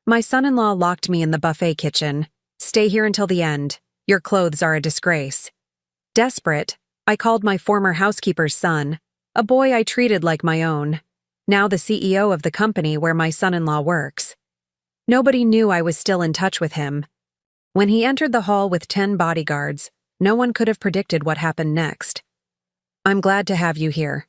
My son-in-law locked me in the buffet kitchen. Stay here until the end. Your clothes are a disgrace. Desperate, I called my former housekeeper's son, a boy I treated like my own, now the CEO of the company where my son-in-law works. Nobody knew I was still in touch with him. When he entered the hall with 10 bodyguards, no one could have predicted what happened next. I'm glad to have you here.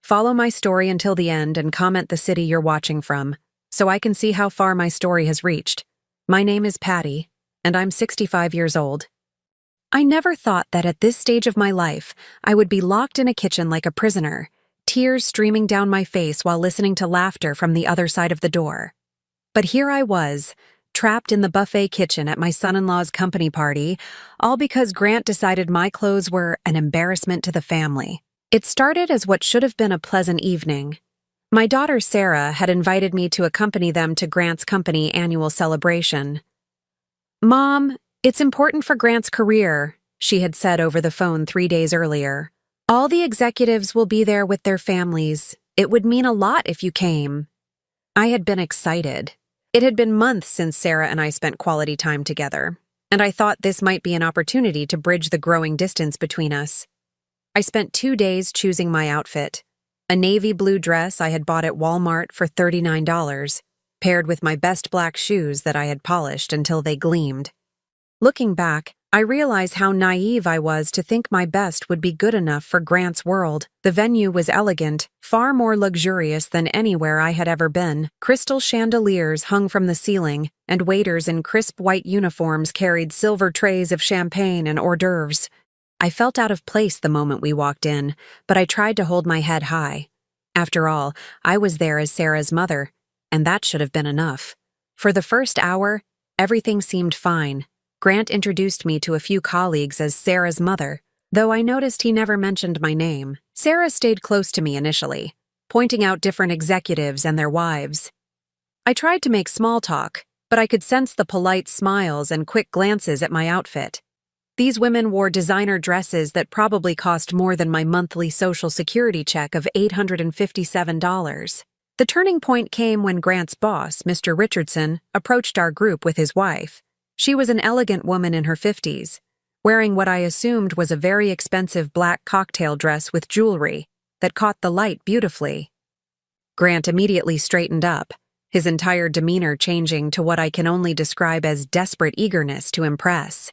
Follow my story until the end and comment the city you're watching from, so I can see how far my story has reached. My name is Patty, and I'm 65 years old. I never thought that at this stage of my life, I would be locked in a kitchen like a prisoner, tears streaming down my face while listening to laughter from the other side of the door. But here I was, trapped in the buffet kitchen at my son-in-law's company party, all because Grant decided my clothes were an embarrassment to the family. It started as what should have been a pleasant evening. My daughter Sarah had invited me to accompany them to Grant's company annual celebration. "Mom, it's important for Grant's career," she had said over the phone 3 days earlier. "All the executives will be there with their families. It would mean a lot if you came." I had been excited. It had been months since Sarah and I spent quality time together, and I thought this might be an opportunity to bridge the growing distance between us. I spent 2 days choosing my outfit. A navy blue dress I had bought at Walmart for $39, paired with my best black shoes that I had polished until they gleamed. Looking back, I realize how naive I was to think my best would be good enough for Grant's world. The venue was elegant, far more luxurious than anywhere I had ever been. Crystal chandeliers hung from the ceiling, and waiters in crisp white uniforms carried silver trays of champagne and hors d'oeuvres. I felt out of place the moment we walked in, but I tried to hold my head high. After all, I was there as Sarah's mother, and that should have been enough. For the first hour, everything seemed fine. Grant introduced me to a few colleagues as Sarah's mother, though I noticed he never mentioned my name. Sarah stayed close to me initially, pointing out different executives and their wives. I tried to make small talk, but I could sense the polite smiles and quick glances at my outfit. These women wore designer dresses that probably cost more than my monthly Social Security check of $857. The turning point came when Grant's boss, Mr. Richardson, approached our group with his wife. She was an elegant woman in her 50s, wearing what I assumed was a very expensive black cocktail dress with jewelry that caught the light beautifully. Grant immediately straightened up, his entire demeanor changing to what I can only describe as desperate eagerness to impress.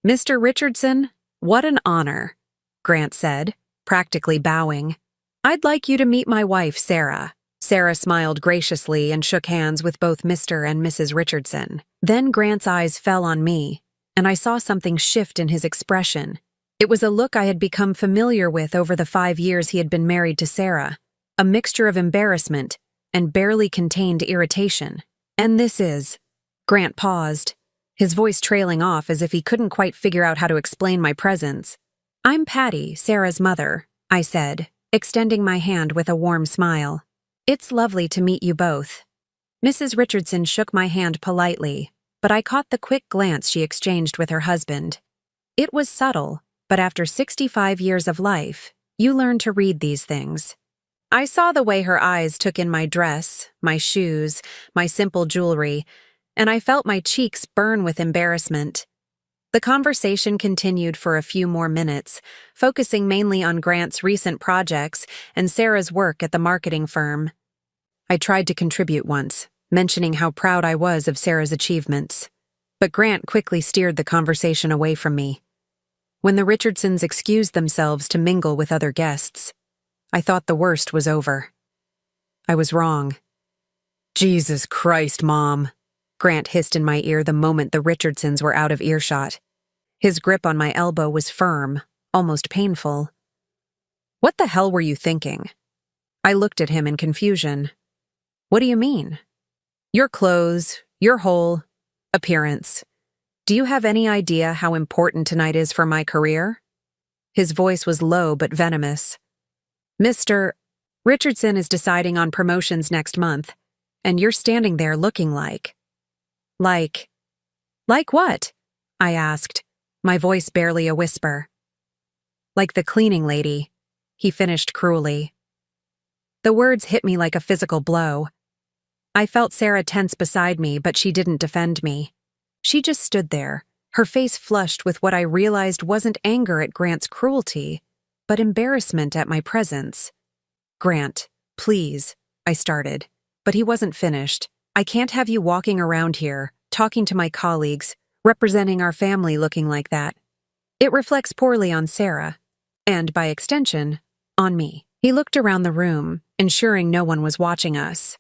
"Mr. Richardson, what an honor," Grant said, practically bowing. "I'd like you to meet my wife, Sarah." Sarah smiled graciously and shook hands with both Mr. and Mrs. Richardson. Then Grant's eyes fell on me, and I saw something shift in his expression. It was a look I had become familiar with over the 5 years he had been married to Sarah, a mixture of embarrassment and barely contained irritation. "And this is—" Grant paused, his voice trailing off as if he couldn't quite figure out how to explain my presence. "I'm Patty, Sarah's mother," I said, extending my hand with a warm smile. "It's lovely to meet you both." Mrs. Richardson shook my hand politely, but I caught the quick glance she exchanged with her husband. It was subtle, but after 65 years of life, you learn to read these things. I saw the way her eyes took in my dress, my shoes, my simple jewelry, and I felt my cheeks burn with embarrassment. The conversation continued for a few more minutes, focusing mainly on Grant's recent projects and Sarah's work at the marketing firm. I tried to contribute once, mentioning how proud I was of Sarah's achievements, but Grant quickly steered the conversation away from me. When the Richardsons excused themselves to mingle with other guests, I thought the worst was over. I was wrong. "Jesus Christ, Mom," Grant hissed in my ear the moment the Richardsons were out of earshot. His grip on my elbow was firm, almost painful. "What the hell were you thinking?" I looked at him in confusion. "What do you mean?" "Your clothes, your whole appearance. Do you have any idea how important tonight is for my career?" His voice was low but venomous. "Mr. Richardson is deciding on promotions next month, and you're standing there looking like... Like what?" I asked, my voice barely a whisper. "Like the cleaning lady," he finished cruelly. The words hit me like a physical blow. I felt Sarah tense beside me, but she didn't defend me. She just stood there, her face flushed with what I realized wasn't anger at Grant's cruelty, but embarrassment at my presence. "Grant, please," I started, but he wasn't finished. "I can't have you walking around here, talking to my colleagues, representing our family looking like that. It reflects poorly on Sarah, and by extension, on me." He looked around the room, ensuring no one was watching us.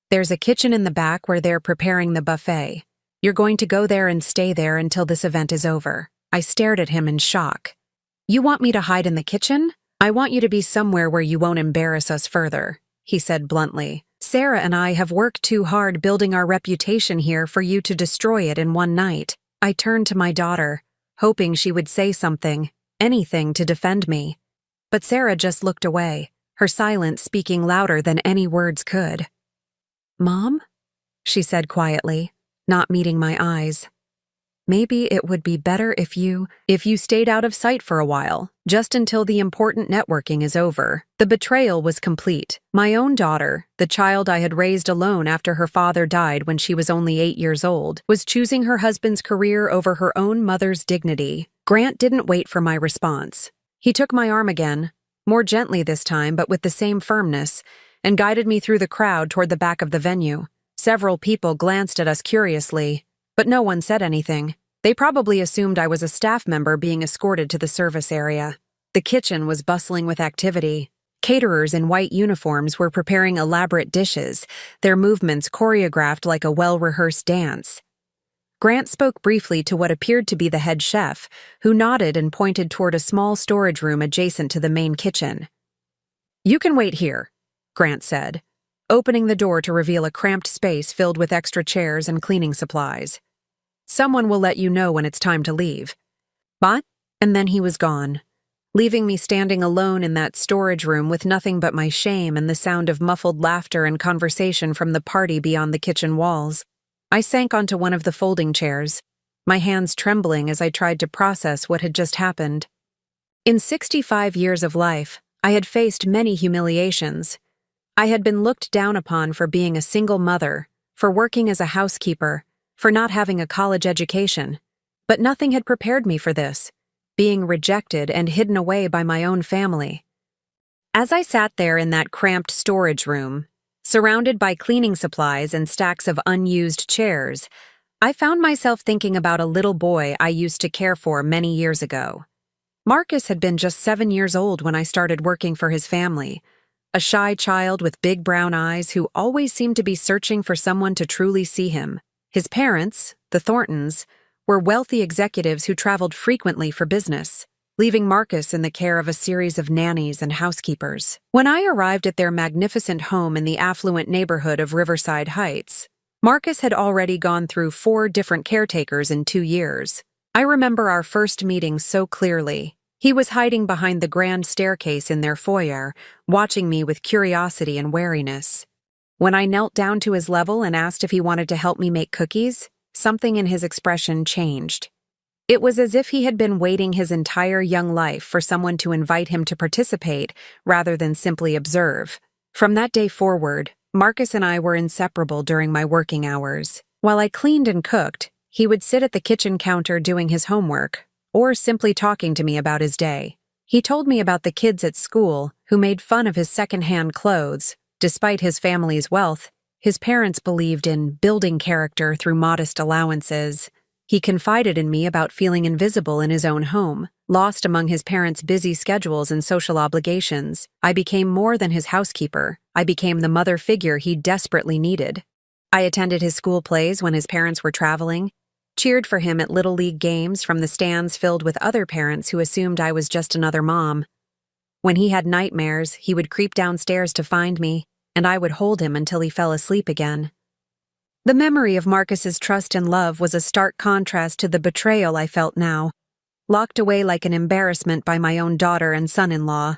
"There's a kitchen in the back where they're preparing the buffet. You're going to go there and stay there until this event is over." I stared at him in shock. "You want me to hide in the kitchen? I want you to be somewhere where you won't embarrass us further," he said bluntly. "Sarah and I have worked too hard building our reputation here for you to destroy it in one night." I turned to my daughter, hoping she would say something, anything to defend me. But Sarah just looked away, her silence speaking louder than any words could. "Mom?" she said quietly, not meeting my eyes. "Maybe it would be better if you stayed out of sight for a while, just until the important networking is over." The betrayal was complete. My own daughter, the child I had raised alone after her father died when she was only 8 years old, was choosing her husband's career over her own mother's dignity. Grant didn't wait for my response. He took my arm again, more gently this time but with the same firmness, and guided me through the crowd toward the back of the venue. Several people glanced at us curiously, but no one said anything. They probably assumed I was a staff member being escorted to the service area. The kitchen was bustling with activity. Caterers in white uniforms were preparing elaborate dishes, their movements choreographed like a well-rehearsed dance. Grant spoke briefly to what appeared to be the head chef, who nodded and pointed toward a small storage room adjacent to the main kitchen. "You can wait here," Grant said, opening the door to reveal a cramped space filled with extra chairs and cleaning supplies. "Someone will let you know when it's time to leave." But, and then he was gone, leaving me standing alone in that storage room with nothing but my shame and the sound of muffled laughter and conversation from the party beyond the kitchen walls. I sank onto one of the folding chairs, my hands trembling as I tried to process what had just happened. In 65 years of life, I had faced many humiliations. I had been looked down upon for being a single mother, for working as a housekeeper, for not having a college education. But nothing had prepared me for this, being rejected and hidden away by my own family. As I sat there in that cramped storage room, surrounded by cleaning supplies and stacks of unused chairs, I found myself thinking about a little boy I used to care for many years ago. Marcus had been just 7 years old when I started working for his family, a shy child with big brown eyes who always seemed to be searching for someone to truly see him. His parents, the Thorntons, were wealthy executives who traveled frequently for business, leaving Marcus in the care of a series of nannies and housekeepers. When I arrived at their magnificent home in the affluent neighborhood of Riverside Heights, Marcus had already gone through 4 different caretakers in 2 years. I remember our first meeting so clearly. He was hiding behind the grand staircase in their foyer, watching me with curiosity and wariness. When I knelt down to his level and asked if he wanted to help me make cookies, something in his expression changed. It was as if he had been waiting his entire young life for someone to invite him to participate rather than simply observe. From that day forward, Marcus and I were inseparable during my working hours. While I cleaned and cooked, he would sit at the kitchen counter doing his homework, or simply talking to me about his day. He told me about the kids at school who made fun of his second-hand clothes. Despite his family's wealth, his parents believed in building character through modest allowances. He confided in me about feeling invisible in his own home, lost among his parents' busy schedules and social obligations. I became more than his housekeeper. I became the mother figure he desperately needed. I attended his school plays when his parents were traveling, cheered for him at Little League games from the stands filled with other parents who assumed I was just another mom. When he had nightmares, he would creep downstairs to find me, and I would hold him until he fell asleep again. The memory of Marcus's trust and love was a stark contrast to the betrayal I felt now, locked away like an embarrassment by my own daughter and son-in-law.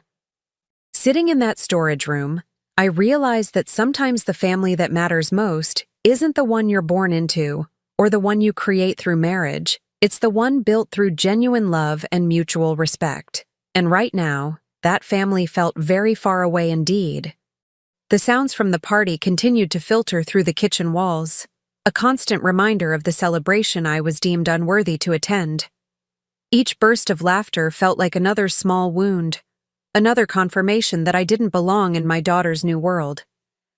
Sitting in that storage room, I realized that sometimes the family that matters most isn't the one you're born into, or the one you create through marriage. It's the one built through genuine love and mutual respect. And right now, that family felt very far away indeed. The sounds from the party continued to filter through the kitchen walls, a constant reminder of the celebration I was deemed unworthy to attend. Each burst of laughter felt like another small wound, another confirmation that I didn't belong in my daughter's new world.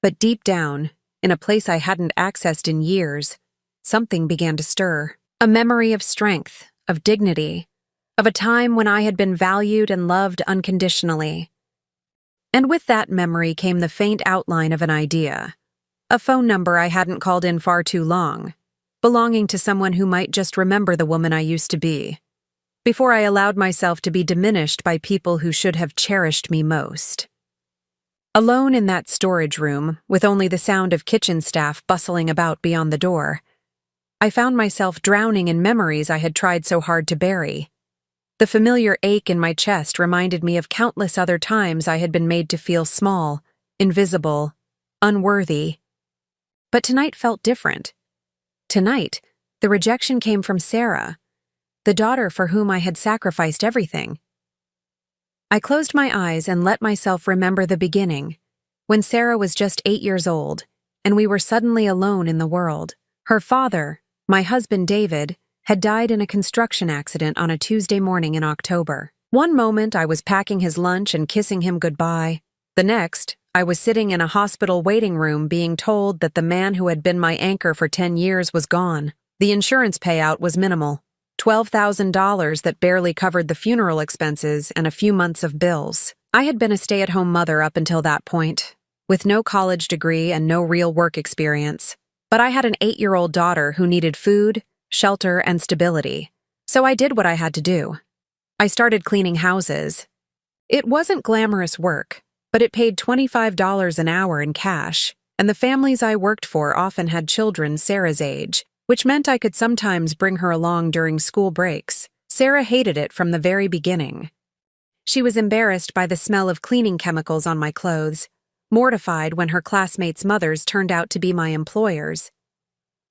But deep down, in a place I hadn't accessed in years, something began to stir. A memory of strength, of dignity, of a time when I had been valued and loved unconditionally. And with that memory came the faint outline of an idea. A phone number I hadn't called in far too long, belonging to someone who might just remember the woman I used to be, before I allowed myself to be diminished by people who should have cherished me most. Alone in that storage room, with only the sound of kitchen staff bustling about beyond the door, I found myself drowning in memories I had tried so hard to bury. The familiar ache in my chest reminded me of countless other times I had been made to feel small, invisible, unworthy. But tonight felt different. Tonight, the rejection came from Sarah, the daughter for whom I had sacrificed everything. I closed my eyes and let myself remember the beginning, when Sarah was just 8 years old, and we were suddenly alone in the world. Her father, my husband David, had died in a construction accident on a Tuesday morning in October. One moment I was packing his lunch and kissing him goodbye. The next, I was sitting in a hospital waiting room being told that the man who had been my anchor for 10 years was gone. The insurance payout was minimal, $12,000 that barely covered the funeral expenses and a few months of bills. I had been a stay-at-home mother up until that point, with no college degree and no real work experience. But I had an 8-year-old daughter who needed food, shelter, and stability, so I did what I had to do. I started cleaning houses. It wasn't glamorous work, but it paid $25 an hour in cash, and the families I worked for often had children Sarah's age, which meant I could sometimes bring her along during school breaks. Sarah hated it from the very beginning. She was embarrassed by the smell of cleaning chemicals on my clothes, mortified when her classmates' mothers turned out to be my employers.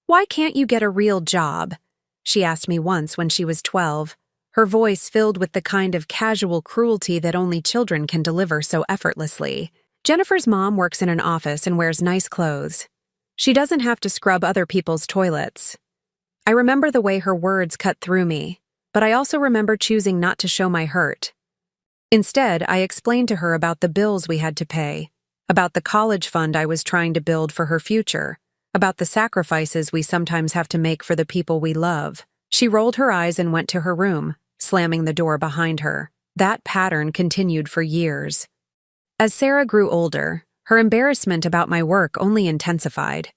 "Why can't you get a real job?" she asked me once when she was 12, her voice filled with the kind of casual cruelty that only children can deliver so effortlessly. Jennifer's mom works in an office and wears nice clothes. She doesn't have to scrub other people's toilets. I remember the way her words cut through me, but I also remember choosing not to show my hurt. Instead, I explained to her about the bills we had to pay, about the college fund I was trying to build for her future, about the sacrifices we sometimes have to make for the people we love. She rolled her eyes and went to her room, slamming the door behind her. That pattern continued for years. As Sarah grew older, her embarrassment about my work only intensified.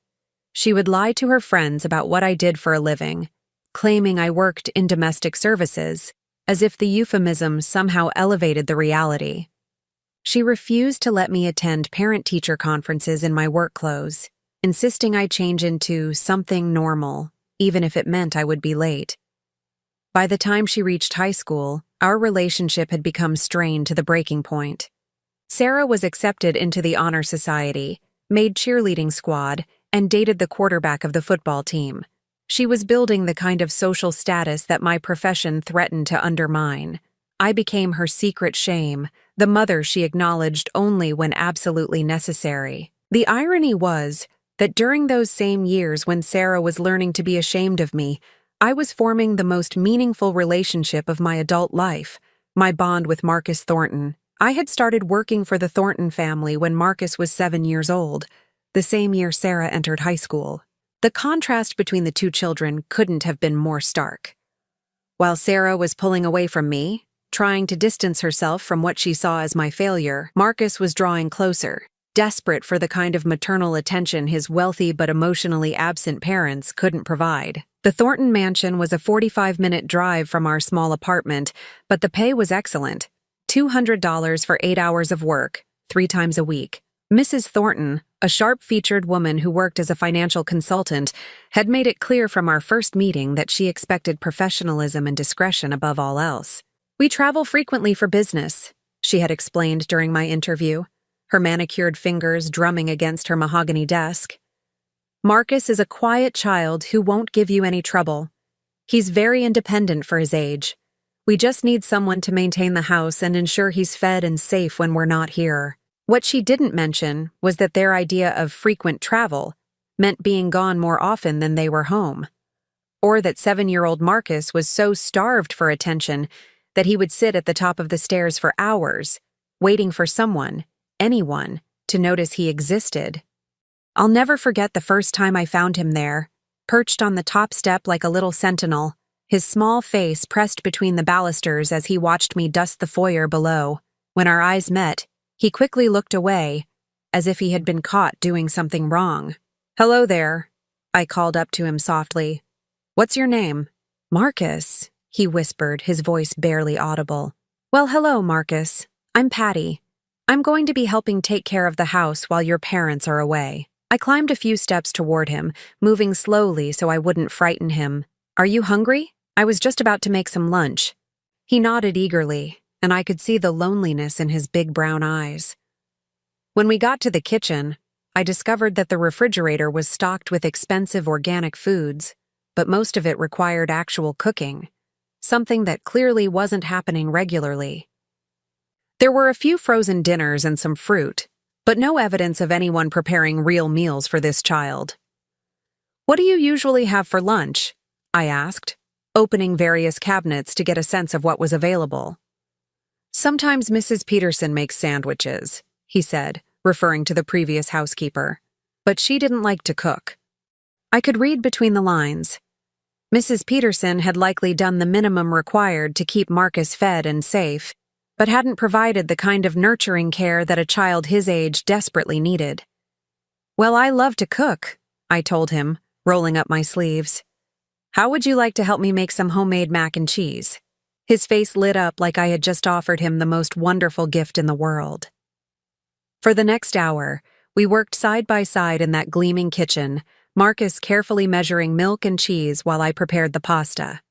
She would lie to her friends about what I did for a living, claiming I worked in domestic services, as if the euphemism somehow elevated the reality. She refused to let me attend parent-teacher conferences in my work clothes, insisting I change into something normal, even if it meant I would be late. By the time she reached high school, our relationship had become strained to the breaking point. Sarah was accepted into the honor society, made cheerleading squad, and dated the quarterback of the football team. She was building the kind of social status that my profession threatened to undermine. I became her secret shame, the mother she acknowledged only when absolutely necessary. The irony was that during those same years when Sarah was learning to be ashamed of me, I was forming the most meaningful relationship of my adult life, my bond with Marcus Thornton. I had started working for the Thornton family when Marcus was 7 years old, the same year Sarah entered high school. The contrast between the two children couldn't have been more stark. While Sarah was pulling away from me, trying to distance herself from what she saw as my failure, Marcus was drawing closer, desperate for the kind of maternal attention his wealthy but emotionally absent parents couldn't provide. The Thornton mansion was a 45-minute drive from our small apartment, but the pay was excellent. $200 for 8 hours of work, 3 times a week. Mrs. Thornton, a sharp-featured woman who worked as a financial consultant, had made it clear from our first meeting that she expected professionalism and discretion above all else. "We travel frequently for business," she had explained during my interview, her manicured fingers drumming against her mahogany desk. "Marcus is a quiet child who won't give you any trouble. He's very independent for his age. We just need someone to maintain the house and ensure he's fed and safe when we're not here." What she didn't mention was that their idea of frequent travel meant being gone more often than they were home, or that 7-year-old Marcus was so starved for attention that he would sit at the top of the stairs for hours, waiting for someone, anyone, to notice he existed. I'll never forget the first time I found him there, perched on the top step like a little sentinel, his small face pressed between the balusters as he watched me dust the foyer below. When our eyes met, he quickly looked away, as if he had been caught doing something wrong. "Hello there," I called up to him softly. "What's your name?" "Marcus," he whispered, his voice barely audible. "Well, hello, Marcus. I'm Patty. I'm going to be helping take care of the house while your parents are away." I climbed a few steps toward him, moving slowly so I wouldn't frighten him. "Are you hungry? I was just about to make some lunch." He nodded eagerly, and I could see the loneliness in his big brown eyes. When we got to the kitchen, I discovered that the refrigerator was stocked with expensive organic foods, but most of it required actual cooking, something that clearly wasn't happening regularly. There were a few frozen dinners and some fruit, but no evidence of anyone preparing real meals for this child. "What do you usually have for lunch?" I asked, opening various cabinets to get a sense of what was available. "Sometimes Mrs. Peterson makes sandwiches," he said, referring to the previous housekeeper, "but she didn't like to cook." I could read between the lines. Mrs. Peterson had likely done the minimum required to keep Marcus fed and safe, but hadn't provided the kind of nurturing care that a child his age desperately needed. "Well, I love to cook," I told him, rolling up my sleeves. "How would you like to help me make some homemade mac and cheese?" His face lit up like I had just offered him the most wonderful gift in the world. For the next hour, we worked side by side in that gleaming kitchen, Marcus carefully measuring milk and cheese while I prepared the pasta.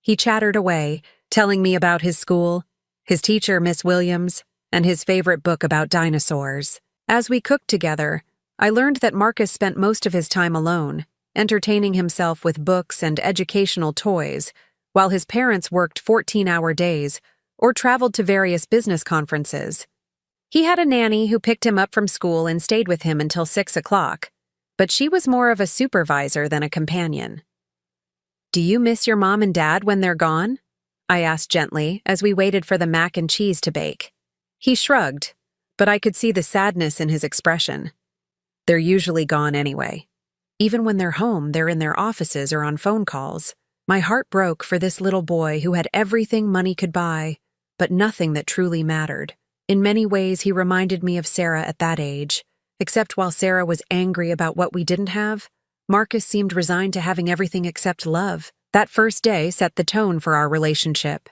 He chattered away, telling me about his school, his teacher, Miss Williams, and his favorite book about dinosaurs. As we cooked together, I learned that Marcus spent most of his time alone, entertaining himself with books and educational toys, while his parents worked 14-hour days or traveled to various business conferences. He had a nanny who picked him up from school and stayed with him until 6 o'clock, but she was more of a supervisor than a companion. "Do you miss your mom and dad when they're gone?" I asked gently as we waited for the mac and cheese to bake. He shrugged, but I could see the sadness in his expression. "They're usually gone anyway. Even when they're home, they're in their offices or on phone calls." My heart broke for this little boy who had everything money could buy, but nothing that truly mattered. In many ways, he reminded me of Sarah at that age, except while Sarah was angry about what we didn't have, Marcus seemed resigned to having everything except love. That first day set the tone for our relationship.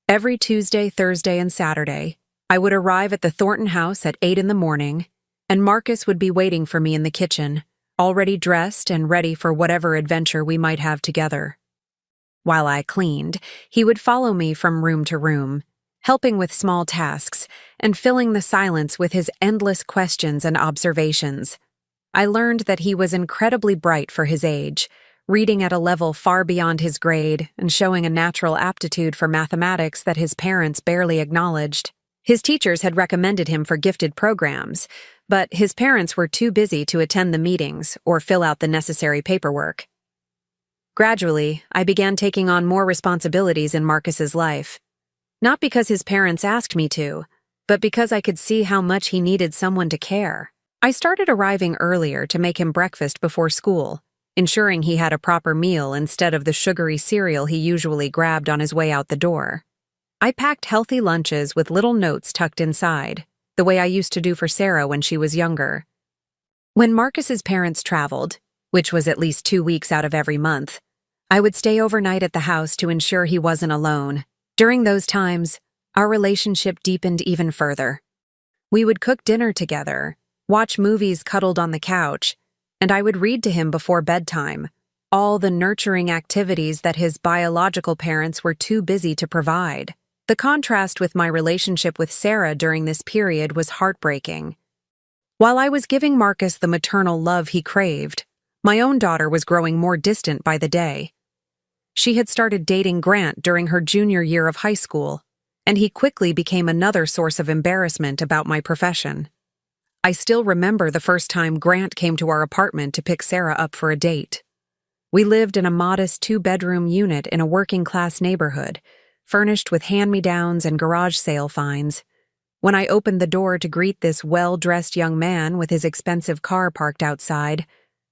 Every Tuesday, Thursday, and Saturday, I would arrive at the Thornton house at 8 in the morning, and Marcus would be waiting for me in the kitchen, already dressed and ready for whatever adventure we might have together. While I cleaned, he would follow me from room to room, helping with small tasks and filling the silence with his endless questions and observations. I learned that he was incredibly bright for his age, reading at a level far beyond his grade and showing a natural aptitude for mathematics that his parents barely acknowledged. His teachers had recommended him for gifted programs, but his parents were too busy to attend the meetings or fill out the necessary paperwork. Gradually, I began taking on more responsibilities in Marcus's life. Not because his parents asked me to, but because I could see how much he needed someone to care. I started arriving earlier to make him breakfast before school, ensuring he had a proper meal instead of the sugary cereal he usually grabbed on his way out the door. I packed healthy lunches with little notes tucked inside, the way I used to do for Sarah when she was younger. When Marcus's parents traveled, which was at least 2 weeks out of every month, I would stay overnight at the house to ensure he wasn't alone. During those times, our relationship deepened even further. We would cook dinner together, watch movies cuddled on the couch, and I would read to him before bedtime, all the nurturing activities that his biological parents were too busy to provide. The contrast with my relationship with Sarah during this period was heartbreaking. While I was giving Marcus the maternal love he craved, my own daughter was growing more distant by the day. She had started dating Grant during her junior year of high school, and he quickly became another source of embarrassment about my profession. I still remember the first time Grant came to our apartment to pick Sarah up for a date. We lived in a modest 2-bedroom unit in a working-class neighborhood, furnished with hand-me-downs and garage sale finds. When I opened the door to greet this well-dressed young man with his expensive car parked outside,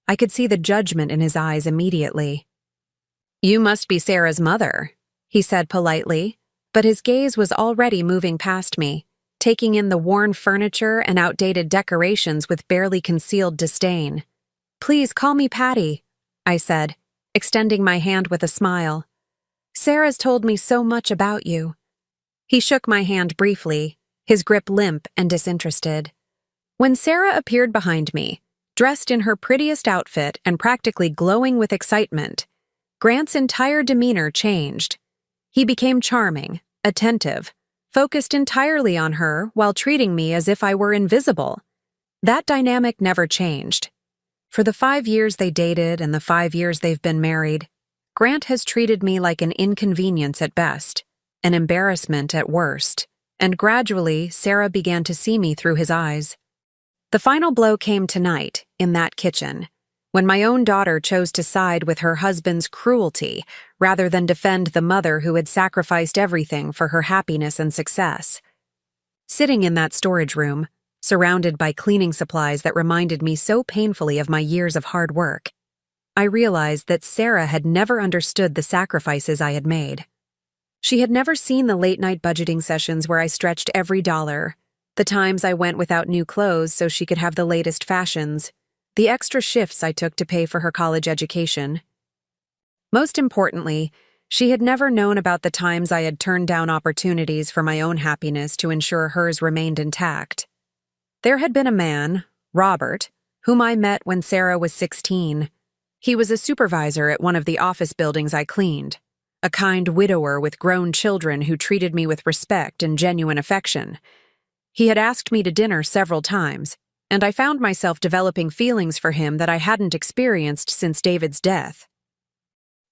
I could see the judgment in his eyes immediately. "You must be Sarah's mother," he said politely, but his gaze was already moving past me, taking in the worn furniture and outdated decorations with barely concealed disdain. "Please call me Patty," I said, extending my hand with a smile. "Sarah's told me so much about you." He shook my hand briefly, his grip limp and disinterested. When Sarah appeared behind me, dressed in her prettiest outfit and practically glowing with excitement, Grant's entire demeanor changed. He became charming, attentive, focused entirely on her while treating me as if I were invisible. That dynamic never changed. For the 5 years they dated and the 5 years they've been married, Grant has treated me like an inconvenience at best, an embarrassment at worst, and gradually Sarah began to see me through his eyes. The final blow came tonight, in that kitchen, when my own daughter chose to side with her husband's cruelty rather than defend the mother who had sacrificed everything for her happiness and success. Sitting in that storage room, surrounded by cleaning supplies that reminded me so painfully of my years of hard work, I realized that Sarah had never understood the sacrifices I had made. She had never seen the late-night budgeting sessions where I stretched every dollar, the times I went without new clothes so she could have the latest fashions, the extra shifts I took to pay for her college education. Most importantly, she had never known about the times I had turned down opportunities for my own happiness to ensure hers remained intact. There had been a man, Robert, whom I met when Sarah was 16. He was a supervisor at one of the office buildings I cleaned, a kind widower with grown children who treated me with respect and genuine affection. He had asked me to dinner several times, and I found myself developing feelings for him that I hadn't experienced since David's death.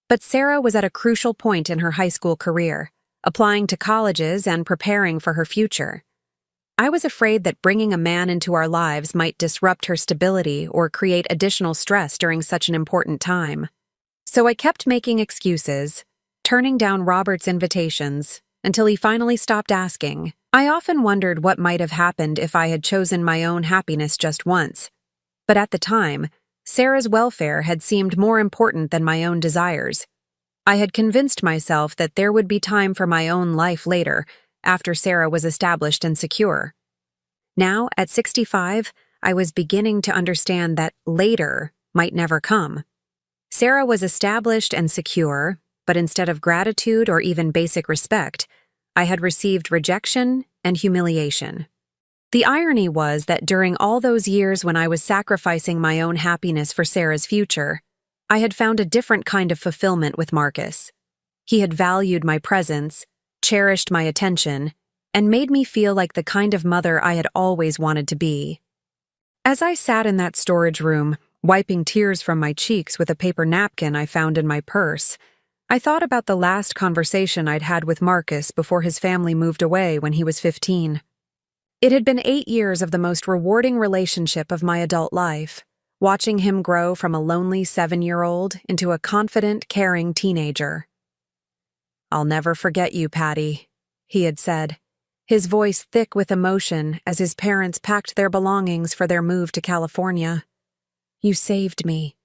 But Sarah was at a crucial point in her high school career, applying to colleges and preparing for her future. I was afraid that bringing a man into our lives might disrupt her stability or create additional stress during such an important time. So I kept making excuses, turning down Robert's invitations, until he finally stopped asking. I often wondered what might have happened if I had chosen my own happiness just once. But at the time, Sarah's welfare had seemed more important than my own desires. I had convinced myself that there would be time for my own life later, after Sarah was established and secure. Now, at 65, I was beginning to understand that later might never come. Sarah was established and secure, but instead of gratitude or even basic respect, I had received rejection and humiliation. The irony was that during all those years when I was sacrificing my own happiness for Sarah's future, I had found a different kind of fulfillment with Marcus. He had valued my presence, cherished my attention, and made me feel like the kind of mother I had always wanted to be. As I sat in that storage room, wiping tears from my cheeks with a paper napkin I found in my purse, I thought about the last conversation I'd had with Marcus before his family moved away when he was 15. It had been 8 years of the most rewarding relationship of my adult life, watching him grow from a lonely 7-year-old into a confident, caring teenager. "I'll never forget you, Patty," he had said, his voice thick with emotion as his parents packed their belongings for their move to California. "You saved me.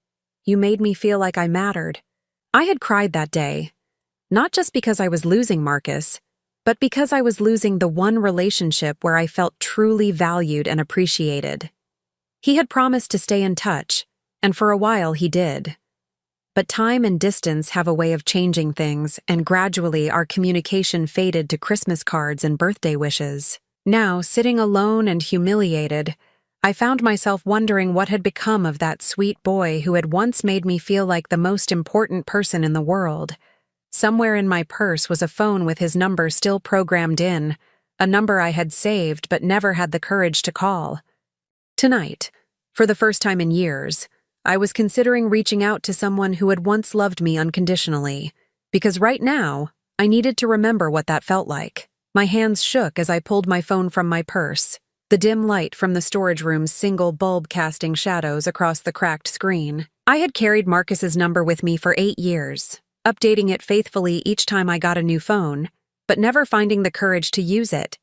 You made me feel like I mattered." I had cried that day, not just because I was losing Marcus, but because I was losing the one relationship where I felt truly valued and appreciated. He had promised to stay in touch, and for a while he did. But time and distance have a way of changing things, and gradually our communication faded to Christmas cards and birthday wishes. Now, sitting alone and humiliated, I found myself wondering what had become of that sweet boy who had once made me feel like the most important person in the world. Somewhere in my purse was a phone with his number still programmed in, a number I had saved but never had the courage to call. Tonight, for the first time in years, I was considering reaching out to someone who had once loved me unconditionally, because right now, I needed to remember what that felt like. My hands shook as I pulled my phone from my purse. the dim light from the storage room's single bulb casting shadows across the cracked screen. I had carried Marcus's number with me for 8 years, updating it faithfully each time I got a new phone, but never finding the courage to use it.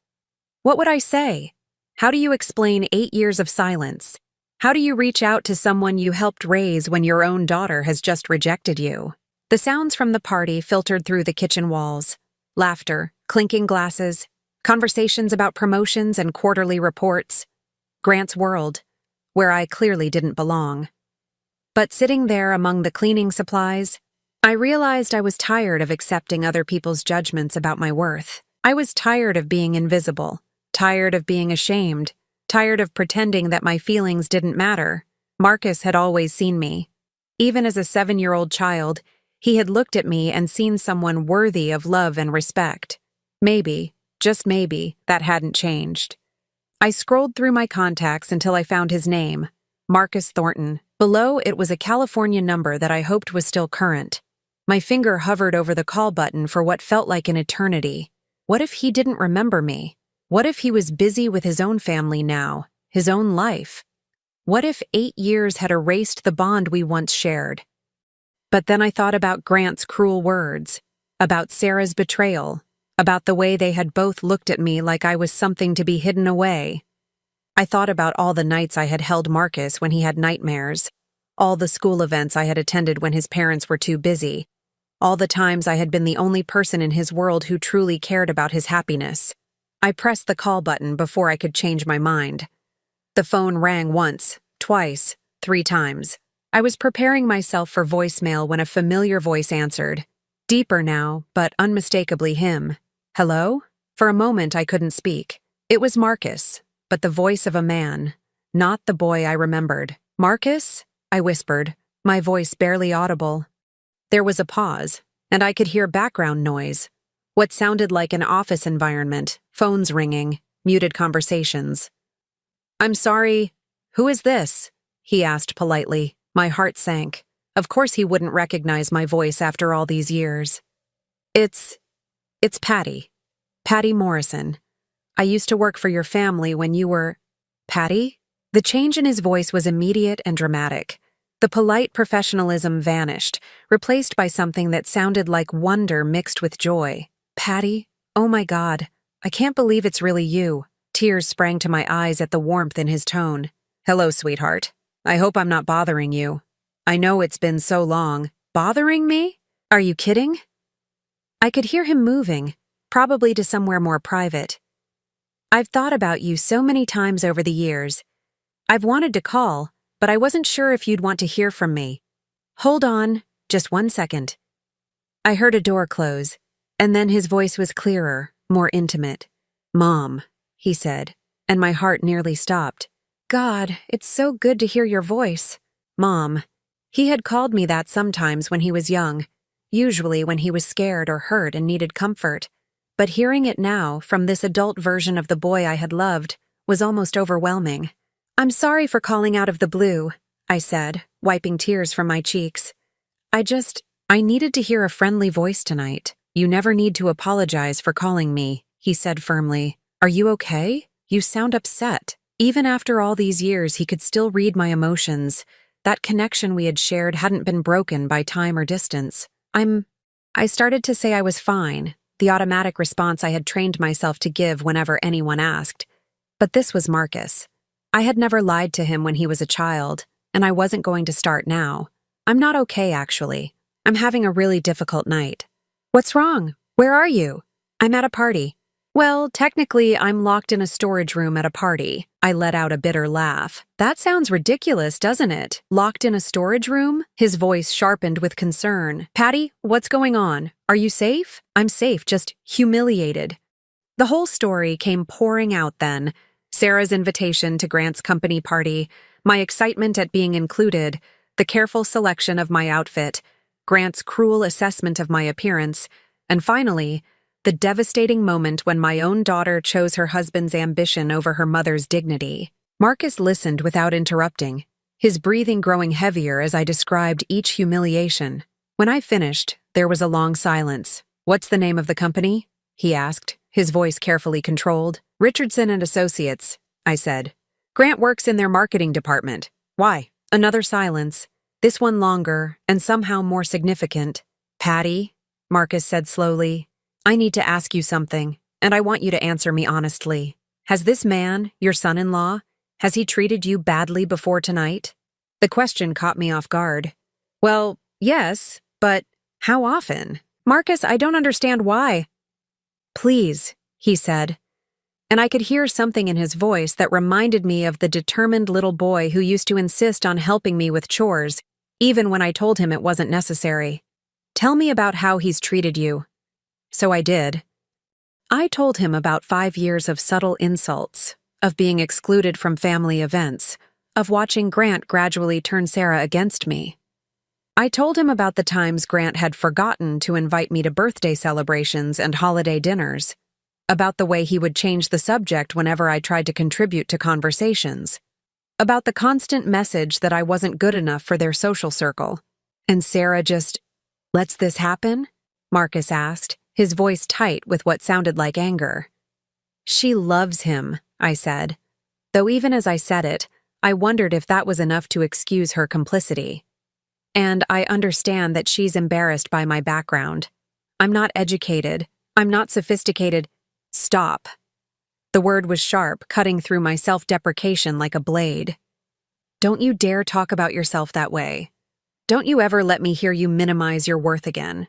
What would I say? How do you explain 8 years of silence? How do you reach out to someone you helped raise when your own daughter has just rejected you? The sounds from the party filtered through the kitchen walls. Laughter, clinking glasses, conversations about promotions and quarterly reports. Grant's world, where I clearly didn't belong. But sitting there among the cleaning supplies, I realized I was tired of accepting other people's judgments about my worth. I was tired of being invisible, tired of being ashamed, tired of pretending that my feelings didn't matter. Marcus had always seen me. Even as a 7-year-old child, he had looked at me and seen someone worthy of love and respect. Maybe, just maybe, that hadn't changed. I scrolled through my contacts until I found his name, Marcus Thornton. Below, it was a California number that I hoped was still current. My finger hovered over the call button for what felt like an eternity. What if he didn't remember me? What if he was busy with his own family now, his own life? What if 8 years had erased the bond we once shared? But then I thought about Grant's cruel words, about Sarah's betrayal, about the way they had both looked at me like I was something to be hidden away. I thought about all the nights I had held Marcus when he had nightmares, all the school events I had attended when his parents were too busy, all the times I had been the only person in his world who truly cared about his happiness. I pressed the call button before I could change my mind. The phone rang once, twice, 3 times. I was preparing myself for voicemail when a familiar voice answered. Deeper now, but unmistakably him. Hello? For a moment I couldn't speak. It was Marcus, but the voice of a man, not the boy I remembered. Marcus? I whispered, my voice barely audible. There was a pause, and I could hear background noise. What sounded like an office environment, phones ringing, muted conversations. I'm sorry, who is this? He asked politely. My heart sank. Of course he wouldn't recognize my voice after all these years. It's Patty. Patty Morrison. I used to work for your family when you were... Patty? The change in his voice was immediate and dramatic. The polite professionalism vanished, replaced by something that sounded like wonder mixed with joy. Patty? Oh my God. I can't believe it's really you. Tears sprang to my eyes at the warmth in his tone. Hello, sweetheart. I hope I'm not bothering you. I know it's been so long. Bothering me? Are you kidding? I could hear him moving, probably to somewhere more private. I've thought about you so many times over the years. I've wanted to call, but I wasn't sure if you'd want to hear from me. Hold on, just 1 second. I heard a door close, and then his voice was clearer, more intimate. Mom, he said, and my heart nearly stopped. God, it's so good to hear your voice. Mom. He had called me that sometimes when he was young, usually when he was scared or hurt and needed comfort. But hearing it now, from this adult version of the boy I had loved, was almost overwhelming. I'm sorry for calling out of the blue, I said, wiping tears from my cheeks. I needed to hear a friendly voice tonight. You never need to apologize for calling me, he said firmly. Are you okay? You sound upset. Even after all these years, he could still read my emotions. That connection we had shared hadn't been broken by time or distance. I started to say I was fine, the automatic response I had trained myself to give whenever anyone asked. But this was Marcus. I had never lied to him when he was a child, and I wasn't going to start now. I'm not okay, actually. I'm having a really difficult night. What's wrong? Where are you? I'm at a party. Well, technically, I'm locked in a storage room at a party. I let out a bitter laugh. That sounds ridiculous, doesn't it? Locked in a storage room? His voice sharpened with concern. Patty, what's going on? Are you safe? I'm safe, just humiliated. The whole story came pouring out then. Sarah's invitation to Grant's company party, my excitement at being included, the careful selection of my outfit, Grant's cruel assessment of my appearance, and finally, the devastating moment when my own daughter chose her husband's ambition over her mother's dignity. Marcus listened without interrupting, his breathing growing heavier as I described each humiliation. When I finished, there was a long silence. What's the name of the company? He asked, his voice carefully controlled. Richardson and Associates. I said. Grant works in their marketing department. Why? Another silence. This one longer, and somehow more significant. Patty, Marcus said slowly, I need to ask you something, and I want you to answer me honestly. Has this man, your son-in-law, has he treated you badly before tonight? The question caught me off guard. Well, yes, but how often? Marcus, I don't understand why. Please, he said, and I could hear something in his voice that reminded me of the determined little boy who used to insist on helping me with chores, even when I told him it wasn't necessary. Tell me about how he's treated you. So I did. I told him about 5 years of subtle insults, of being excluded from family events, of watching Grant gradually turn Sarah against me. I told him about the times Grant had forgotten to invite me to birthday celebrations and holiday dinners, about the way he would change the subject whenever I tried to contribute to conversations, about the constant message that I wasn't good enough for their social circle. And Sarah just lets this happen? Marcus asked, his voice tight with what sounded like anger. She loves him, I said, though even as I said it, I wondered if that was enough to excuse her complicity. And I understand that she's embarrassed by my background. I'm not educated. I'm not sophisticated. Stop. The word was sharp, cutting through my self-deprecation like a blade. Don't you dare talk about yourself that way. Don't you ever let me hear you minimize your worth again.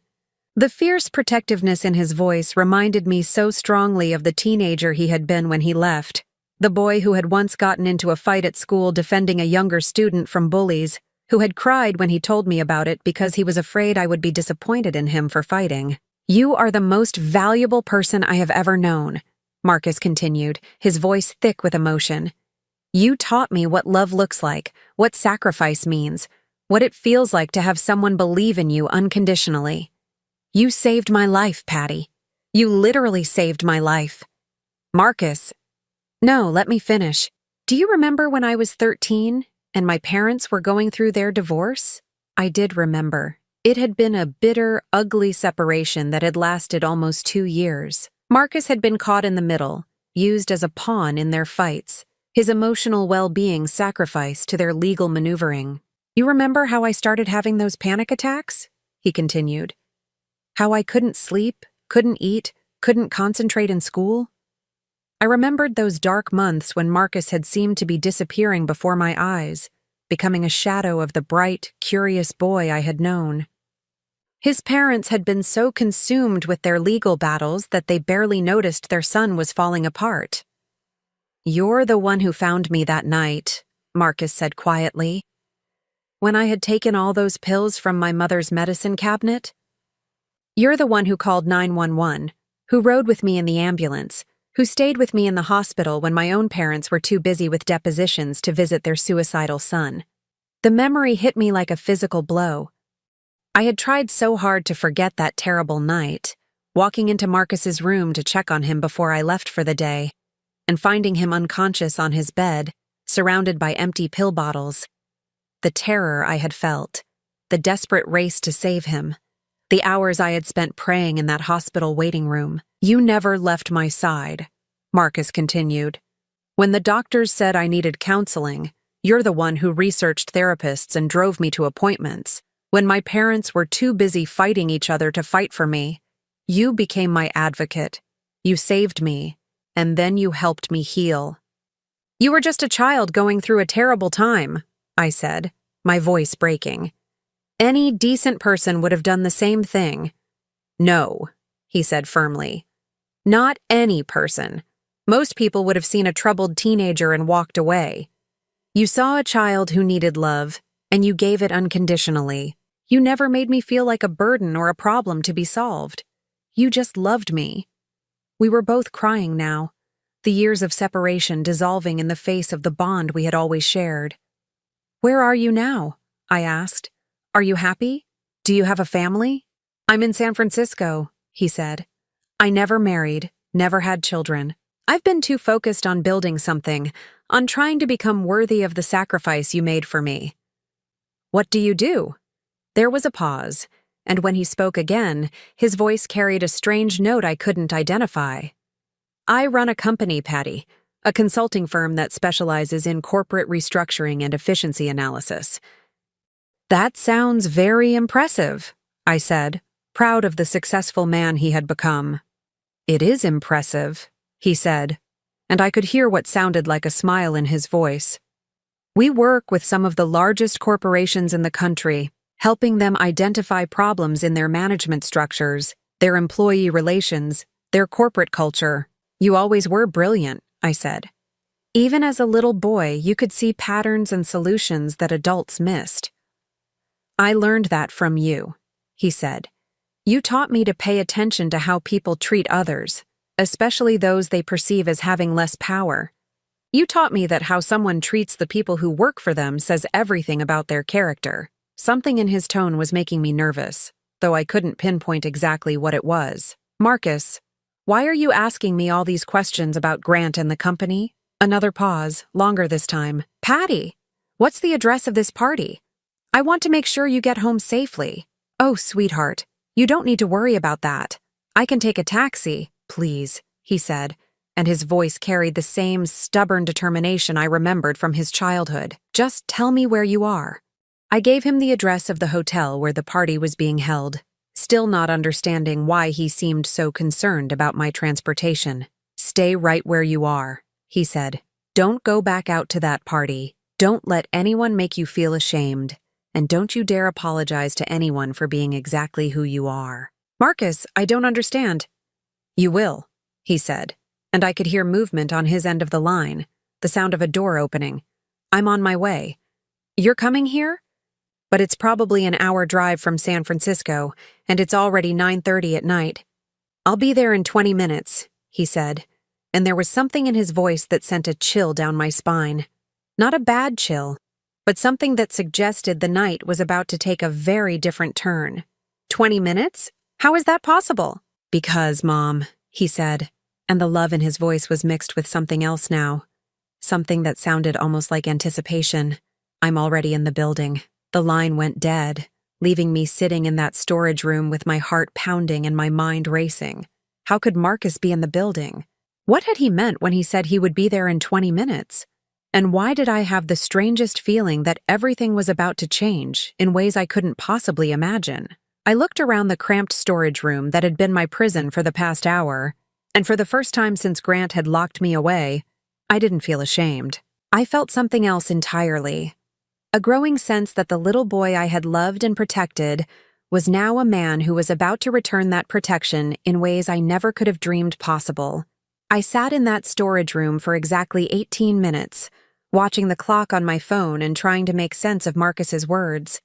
The fierce protectiveness in his voice reminded me so strongly of the teenager he had been when he left, the boy who had once gotten into a fight at school defending a younger student from bullies, who had cried when he told me about it because he was afraid I would be disappointed in him for fighting. You are the most valuable person I have ever known, Marcus continued, his voice thick with emotion. You taught me what love looks like, what sacrifice means, what it feels like to have someone believe in you unconditionally. You saved my life, Patty. You literally saved my life. Marcus. No, let me finish. Do you remember when I was 13 and my parents were going through their divorce? I did remember. It had been a bitter, ugly separation that had lasted almost 2 years. Marcus had been caught in the middle, used as a pawn in their fights, his emotional well-being sacrificed to their legal maneuvering. You remember how I started having those panic attacks? He continued. How I couldn't sleep, couldn't eat, couldn't concentrate in school? I remembered those dark months when Marcus had seemed to be disappearing before my eyes, becoming a shadow of the bright, curious boy I had known. His parents had been so consumed with their legal battles that they barely noticed their son was falling apart. You're the one who found me that night, Marcus said quietly. When I had taken all those pills from my mother's medicine cabinet? You're the one who called 911, who rode with me in the ambulance, who stayed with me in the hospital when my own parents were too busy with depositions to visit their suicidal son. The memory hit me like a physical blow. I had tried so hard to forget that terrible night, walking into Marcus's room to check on him before I left for the day, and finding him unconscious on his bed, surrounded by empty pill bottles. The terror I had felt, the desperate race to save him, the hours I had spent praying in that hospital waiting room. You never left my side, Marcus continued. When the doctors said I needed counseling, you're the one who researched therapists and drove me to appointments. When my parents were too busy fighting each other to fight for me, you became my advocate. You saved me, and then you helped me heal. You were just a child going through a terrible time, I said, my voice breaking. Any decent person would have done the same thing. No, he said firmly. Not any person. Most people would have seen a troubled teenager and walked away. You saw a child who needed love, and you gave it unconditionally. You never made me feel like a burden or a problem to be solved. You just loved me. We were both crying now, the years of separation dissolving in the face of the bond we had always shared. Where are you now? I asked. Are you happy? Do you have a family? I'm in San Francisco, he said. I never married, never had children. I've been too focused on building something, on trying to become worthy of the sacrifice you made for me. What do you do? There was a pause, and when he spoke again, his voice carried a strange note I couldn't identify. I run a company, Patty. a consulting firm that specializes in corporate restructuring and efficiency analysis. That sounds very impressive, I said, proud of the successful man he had become. It is impressive, he said, and I could hear what sounded like a smile in his voice. We work with some of the largest corporations in the country, helping them identify problems in their management structures, their employee relations, their corporate culture. You always were brilliant, I said. Even as a little boy, you could see patterns and solutions that adults missed. I learned that from you, he said. You taught me to pay attention to how people treat others, especially those they perceive as having less power. You taught me that how someone treats the people who work for them says everything about their character. Something in his tone was making me nervous, though I couldn't pinpoint exactly what it was. Marcus, why are you asking me all these questions about Grant and the company? Another pause, longer this time. Patty, what's the address of this party? I want to make sure you get home safely. Oh, sweetheart, you don't need to worry about that. I can take a taxi, please, he said, and his voice carried the same stubborn determination I remembered from his childhood. Just tell me where you are. I gave him the address of the hotel where the party was being held, still not understanding why he seemed so concerned about my transportation. Stay right where you are, he said. Don't go back out to that party. Don't let anyone make you feel ashamed. And don't you dare apologize to anyone for being exactly who you are. Marcus, I don't understand. You will, he said, and I could hear movement on his end of the line, the sound of a door opening. I'm on my way. You're coming here? But it's probably an hour drive from San Francisco, and it's already 9:30 at night. I'll be there in 20 minutes, he said, and there was something in his voice that sent a chill down my spine. Not a bad chill, but something that suggested the night was about to take a very different turn. 20 minutes? How is that possible? Because, Mom, he said, and the love in his voice was mixed with something else now. Something that sounded almost like anticipation. I'm already in the building. The line went dead, leaving me sitting in that storage room with my heart pounding and my mind racing. How could Marcus be in the building? What had he meant when he said he would be there in 20 minutes? And why did I have the strangest feeling that everything was about to change in ways I couldn't possibly imagine? I looked around the cramped storage room that had been my prison for the past hour, and for the first time since Grant had locked me away, I didn't feel ashamed. I felt something else entirely. A growing sense that the little boy I had loved and protected was now a man who was about to return that protection in ways I never could have dreamed possible. I sat in that storage room for exactly 18 minutes, watching the clock on my phone and trying to make sense of Marcus's words.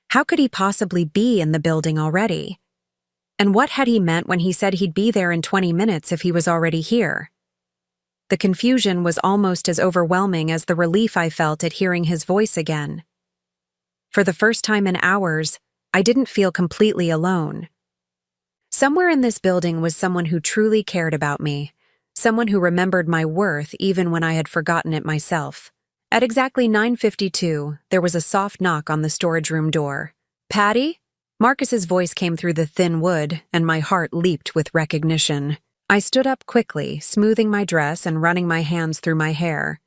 How could he possibly be in the building already? And what had he meant when he said he'd be there in 20 minutes if he was already here? The confusion was almost as overwhelming as the relief I felt at hearing his voice again. For the first time in hours, I didn't feel completely alone. Somewhere in this building was someone who truly cared about me, someone who remembered my worth even when I had forgotten it myself. At exactly 9:52, there was a soft knock on the storage room door. Patty? Marcus's voice came through the thin wood, and my heart leaped with recognition. I stood up quickly, smoothing my dress and running my hands through my hair.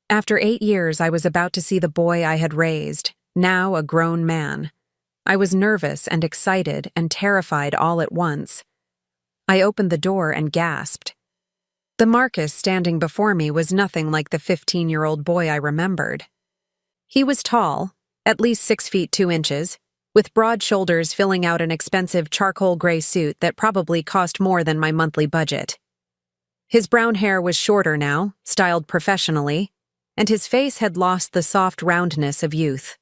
After 8 years, I was about to see the boy I had raised, now a grown man. I was nervous and excited and terrified all at once. I opened the door and gasped. The Marcus standing before me was nothing like the 15-year-old boy I remembered. He was tall, at least 6 feet 2 inches, with broad shoulders filling out an expensive charcoal gray suit that probably cost more than my monthly budget. His brown hair was shorter now, styled professionally, and his face had lost the soft roundness of youth.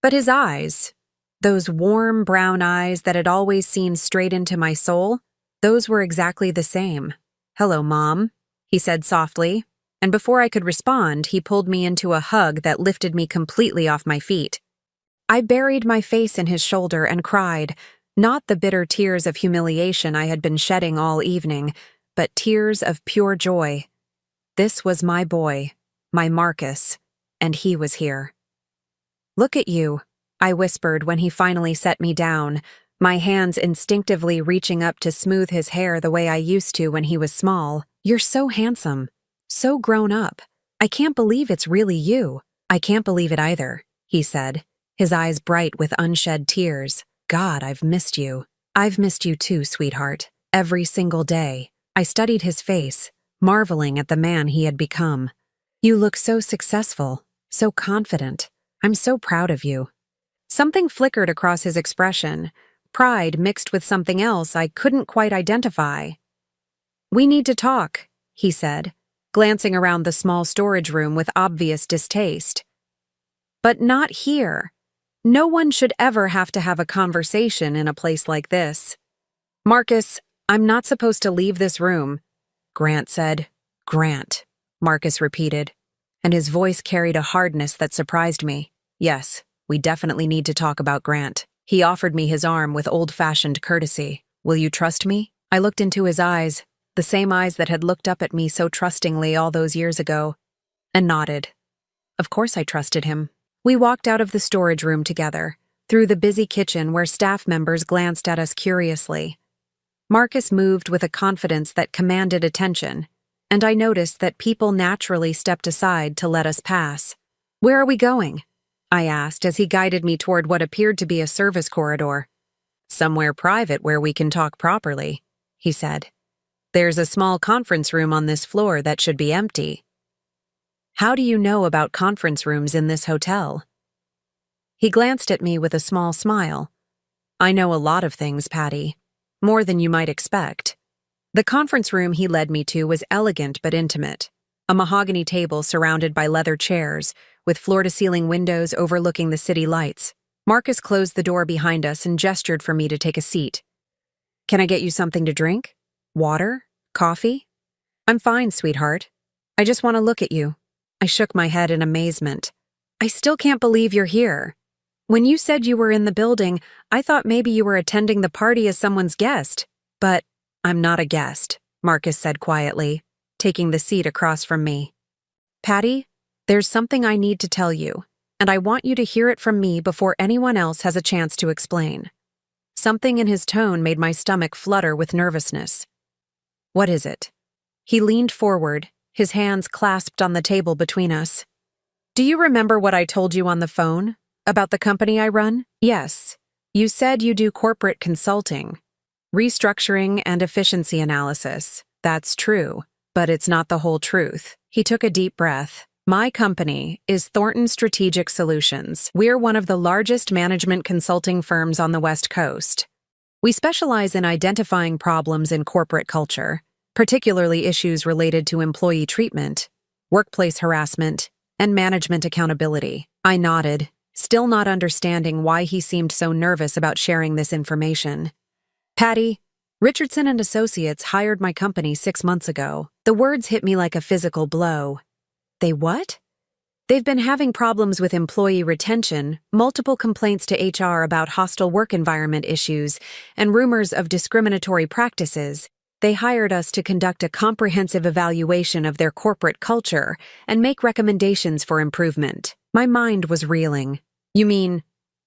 But his eyes, those warm brown eyes that had always seen straight into my soul, those were exactly the same. "Hello, Mom," he said softly, and before I could respond, he pulled me into a hug that lifted me completely off my feet. I buried my face in his shoulder and cried, not the bitter tears of humiliation I had been shedding all evening, but tears of pure joy. This was my boy, my Marcus, and he was here. "Look at you," I whispered when he finally set me down, my hands instinctively reaching up to smooth his hair the way I used to when he was small. "You're so handsome." So grown up. I can't believe it's really you. I can't believe it either, he said, his eyes bright with unshed tears. God, I've missed you. I've missed you too, sweetheart. Every single day. I studied his face, marveling at the man he had become. You look so successful, so confident. I'm so proud of you. Something flickered across his expression, pride mixed with something else I couldn't quite identify. We need to talk, he said, glancing around the small storage room with obvious distaste. But not here. No one should ever have to have a conversation in a place like this. Marcus, I'm not supposed to leave this room, Grant said. Grant, Marcus repeated, and his voice carried a hardness that surprised me. Yes, we definitely need to talk about Grant. He offered me his arm with old-fashioned courtesy. Will you trust me? I looked into his eyes, the same eyes that had looked up at me so trustingly all those years ago, and nodded. Of course I trusted him. We walked out of the storage room together, through the busy kitchen where staff members glanced at us curiously. Marcus moved with a confidence that commanded attention, and I noticed that people naturally stepped aside to let us pass. Where are we going? I asked as he guided me toward what appeared to be a service corridor. Somewhere private where we can talk properly, he said. There's a small conference room on this floor that should be empty. How do you know about conference rooms in this hotel? He glanced at me with a small smile. I know a lot of things, Patty. More than you might expect. The conference room he led me to was elegant but intimate. A mahogany table surrounded by leather chairs, with floor-to-ceiling windows overlooking the city lights. Marcus closed the door behind us and gestured for me to take a seat. Can I get you something to drink? Water? Coffee? I'm fine, sweetheart. I just want to look at you. I shook my head in amazement. I still can't believe you're here. When you said you were in the building, I thought maybe you were attending the party as someone's guest. But I'm not a guest, Marcus said quietly, taking the seat across from me. Patty, there's something I need to tell you, and I want you to hear it from me before anyone else has a chance to explain. Something in his tone made my stomach flutter with nervousness. What is it? He leaned forward, his hands clasped on the table between us. Do you remember what I told you on the phone? About the company I run? Yes. You said you do corporate consulting, restructuring and efficiency analysis. That's true, but it's not the whole truth. He took a deep breath. My company is Thornton Strategic Solutions. We're one of the largest management consulting firms on the West Coast. We specialize in identifying problems in corporate culture, particularly issues related to employee treatment, workplace harassment, and management accountability. I nodded, still not understanding why he seemed so nervous about sharing this information. Patty, Richardson and Associates hired my company 6 months ago. The words hit me like a physical blow. They what? They've been having problems with employee retention, multiple complaints to HR about hostile work environment issues, and rumors of discriminatory practices. They hired us to conduct a comprehensive evaluation of their corporate culture and make recommendations for improvement. My mind was reeling. You mean,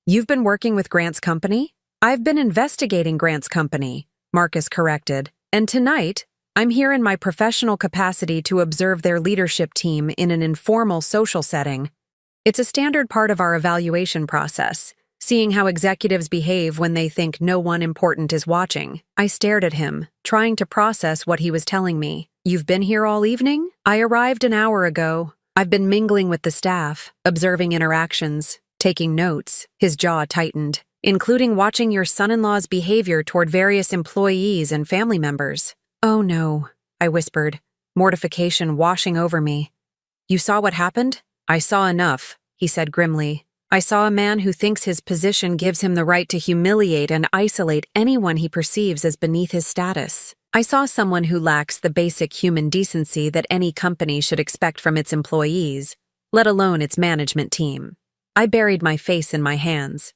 you've been working with Grant's company? I've been investigating Grant's company, Marcus corrected, and tonight, I'm here in my professional capacity to observe their leadership team in an informal social setting. It's a standard part of our evaluation process, seeing how executives behave when they think no one important is watching. I stared at him, trying to process what he was telling me. You've been here all evening? I arrived an hour ago. I've been mingling with the staff, observing interactions, taking notes. His jaw tightened, including watching your son-in-law's behavior toward various employees and family members. Oh no, I whispered, mortification washing over me. You saw what happened? I saw enough, he said grimly. I saw a man who thinks his position gives him the right to humiliate and isolate anyone he perceives as beneath his status. I saw someone who lacks the basic human decency that any company should expect from its employees, let alone its management team. I buried my face in my hands.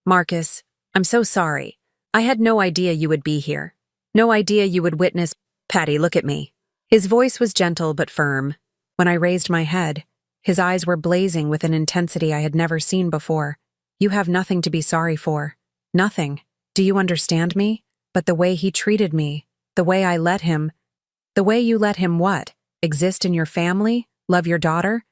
Marcus, I'm so sorry. I had no idea you would be here. No idea you would witness. Patty, look at me. His voice was gentle but firm. When I raised my head, his eyes were blazing with an intensity I had never seen before. You have nothing to be sorry for. Nothing. Do you understand me? But the way he treated me, the way I let him. The way you let him what? exist in your family, love your daughter,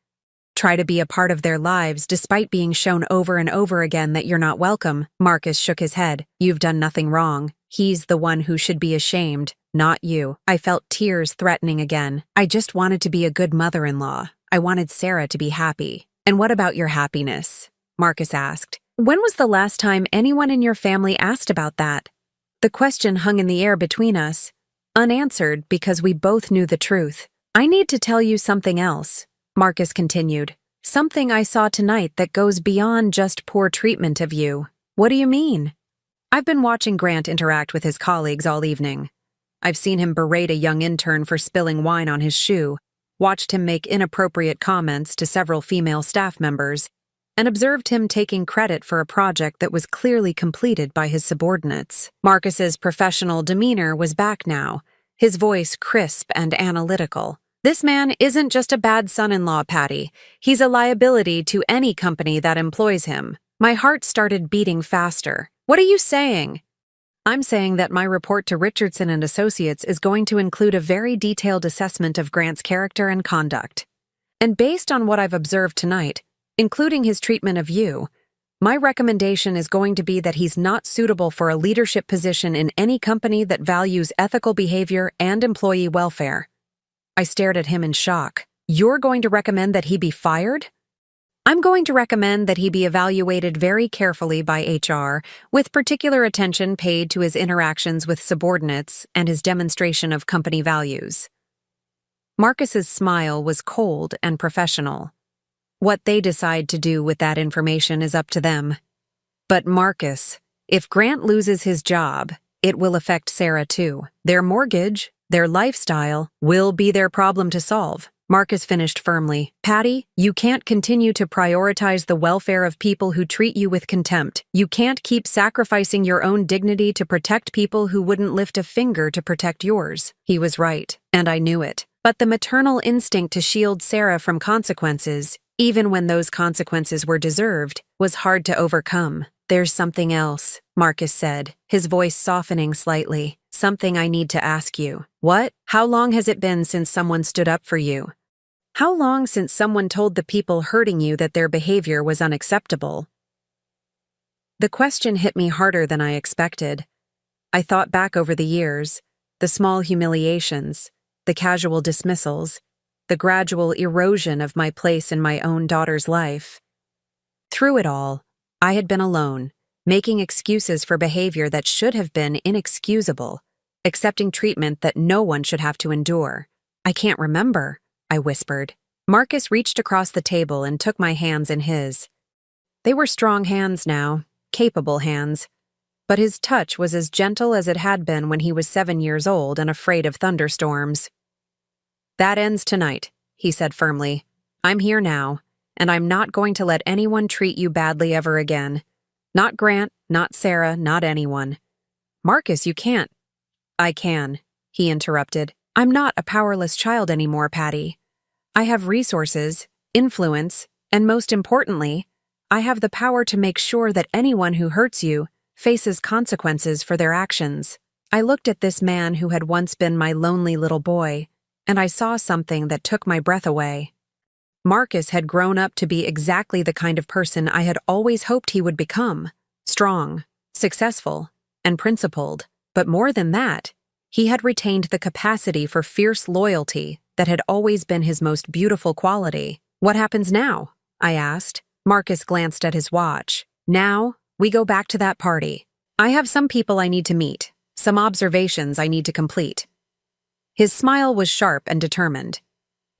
try to be a part of their lives despite being shown over and over again that you're not welcome. Marcus shook his head. You've done nothing wrong. He's the one who should be ashamed, not you. I felt tears threatening again. I just wanted to be a good mother-in-law. I wanted Sarah to be happy. And what about your happiness? Marcus asked. When was the last time anyone in your family asked about that? The question hung in the air between us, unanswered because we both knew the truth. I need to tell you something else, Marcus continued. Something I saw tonight that goes beyond just poor treatment of you. What do you mean? I've been watching Grant interact with his colleagues all evening. I've seen him berate a young intern for spilling wine on his shoe, watched him make inappropriate comments to several female staff members, and observed him taking credit for a project that was clearly completed by his subordinates. Marcus's professional demeanor was back now, his voice crisp and analytical. This man isn't just a bad son-in-law, Patty. He's a liability to any company that employs him. My heart started beating faster. What are you saying? I'm saying that my report to Richardson and Associates is going to include a very detailed assessment of Grant's character and conduct. And based on what I've observed tonight, including his treatment of you, my recommendation is going to be that he's not suitable for a leadership position in any company that values ethical behavior and employee welfare. I stared at him in shock. You're going to recommend that he be fired? I'm going to recommend that he be evaluated very carefully by HR, with particular attention paid to his interactions with subordinates and his demonstration of company values. Marcus's smile was cold and professional. What they decide to do with that information is up to them. But Marcus, if Grant loses his job, it will affect Sarah too. Their mortgage, their lifestyle, will be their problem to solve. Marcus finished firmly. Patty, you can't continue to prioritize the welfare of people who treat you with contempt. You can't keep sacrificing your own dignity to protect people who wouldn't lift a finger to protect yours. He was right, and I knew it. But the maternal instinct to shield Sarah from consequences, even when those consequences were deserved, was hard to overcome. There's something else, Marcus said, his voice softening slightly. Something I need to ask you. What? How long has it been since someone stood up for you? How long since someone told the people hurting you that their behavior was unacceptable? The question hit me harder than I expected. I thought back over the years, the small humiliations, the casual dismissals, the gradual erosion of my place in my own daughter's life. Through it all, I had been alone, making excuses for behavior that should have been inexcusable, accepting treatment that no one should have to endure. I can't remember, I whispered. Marcus reached across the table and took my hands in his. They were strong hands now, capable hands, but his touch was as gentle as it had been when he was 7 years old and afraid of thunderstorms. That ends tonight, he said firmly. I'm here now, and I'm not going to let anyone treat you badly ever again. Not Grant, not Sarah, not anyone. Marcus, you can't. I can, he interrupted. I'm not a powerless child anymore, Patty. I have resources, influence, and most importantly, I have the power to make sure that anyone who hurts you faces consequences for their actions. I looked at this man who had once been my lonely little boy, and I saw something that took my breath away. Marcus had grown up to be exactly the kind of person I had always hoped he would become. Strong, successful, and principled. But more than that, he had retained the capacity for fierce loyalty that had always been his most beautiful quality. What happens now? I asked. Marcus glanced at his watch. Now, we go back to that party. I have some people I need to meet, some observations I need to complete. His smile was sharp and determined.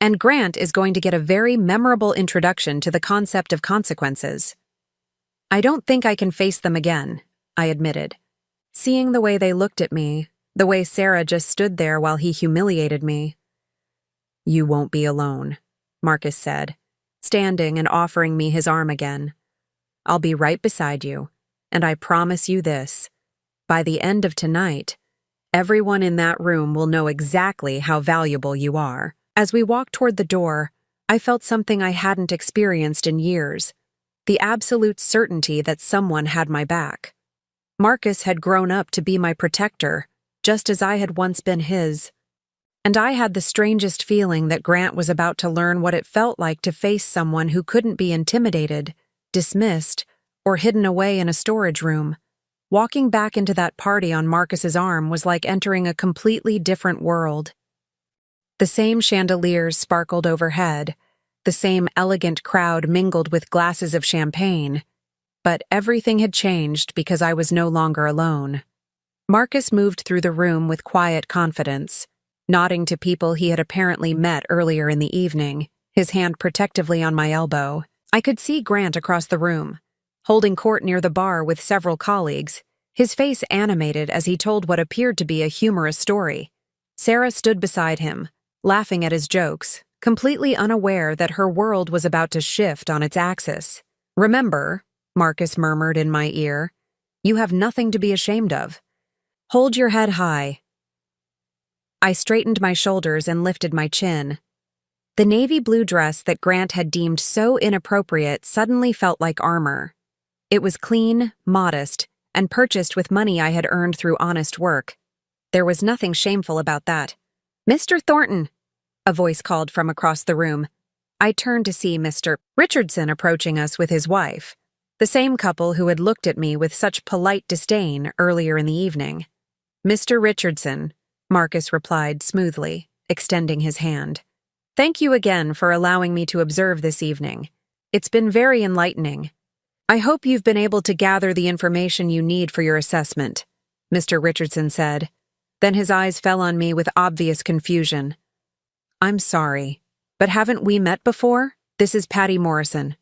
And Grant is going to get a very memorable introduction to the concept of consequences. I don't think I can face them again, I admitted. Seeing the way they looked at me, the way Sarah just stood there while he humiliated me. You won't be alone, Marcus said, standing and offering me his arm again. I'll be right beside you, and I promise you this. By the end of tonight, everyone in that room will know exactly how valuable you are. As we walked toward the door, I felt something I hadn't experienced in years, the absolute certainty that someone had my back. Marcus had grown up to be my protector, just as I had once been his. And I had the strangest feeling that Grant was about to learn what it felt like to face someone who couldn't be intimidated, dismissed, or hidden away in a storage room. Walking back into that party on Marcus's arm was like entering a completely different world. The same chandeliers sparkled overhead, the same elegant crowd mingled with glasses of champagne, but everything had changed because I was no longer alone. Marcus moved through the room with quiet confidence, nodding to people he had apparently met earlier in the evening, his hand protectively on my elbow. I could see Grant across the room, holding court near the bar with several colleagues, his face animated as he told what appeared to be a humorous story. Sarah stood beside him, laughing at his jokes, completely unaware that her world was about to shift on its axis. "Remember," Marcus murmured in my ear, "you have nothing to be ashamed of. Hold your head high." I straightened my shoulders and lifted my chin. The navy blue dress that Grant had deemed so inappropriate suddenly felt like armor. It was clean, modest, and purchased with money I had earned through honest work. There was nothing shameful about that. "Mr. Thornton," a voice called from across the room. I turned to see Mr. Richardson approaching us with his wife, the same couple who had looked at me with such polite disdain earlier in the evening. "Mr. Richardson," Marcus replied smoothly, extending his hand. "Thank you again for allowing me to observe this evening. It's been very enlightening. I hope you've been able to gather the information you need for your assessment," Mr. Richardson said. Then his eyes fell on me with obvious confusion. "I'm sorry, but haven't we met before? This is Patty Morrison,"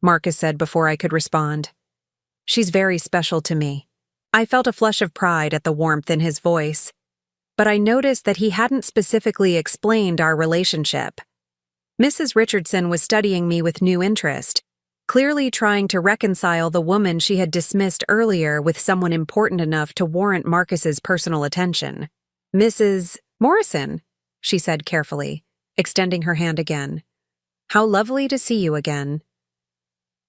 Marcus said before I could respond. "She's very special to me." I felt a flush of pride at the warmth in his voice, but I noticed that he hadn't specifically explained our relationship. Mrs. Richardson was studying me with new interest, clearly trying to reconcile the woman she had dismissed earlier with someone important enough to warrant Marcus's personal attention. "Mrs. Morrison," she said carefully, extending her hand again. "How lovely to see you again."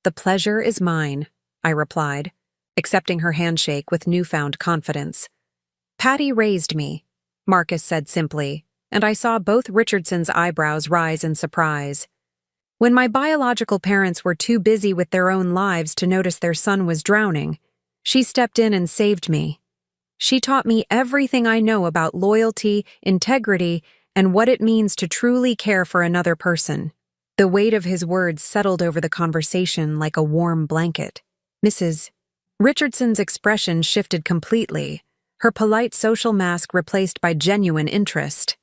"The pleasure is mine," I replied, accepting her handshake with newfound confidence. "Patty raised me," Marcus said simply, and I saw both Richardson's eyebrows rise in surprise. "When my biological parents were too busy with their own lives to notice their son was drowning, she stepped in and saved me. She taught me everything I know about loyalty, integrity, and what it means to truly care for another person." The weight of his words settled over the conversation like a warm blanket. Mrs. Richardson's expression shifted completely, her polite social mask replaced by genuine interest.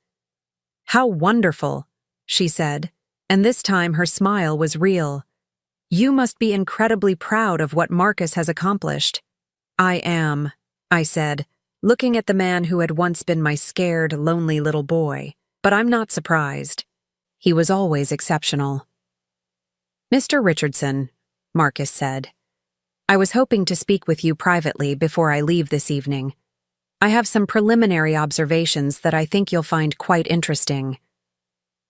"How wonderful," she said, and this time her smile was real. "You must be incredibly proud of what Marcus has accomplished." "I am," I said, looking at the man who had once been my scared, lonely little boy. "But I'm not surprised. He was always exceptional." "Mr. Richardson," Marcus said, "I was hoping to speak with you privately before I leave this evening. I have some preliminary observations that I think you'll find quite interesting."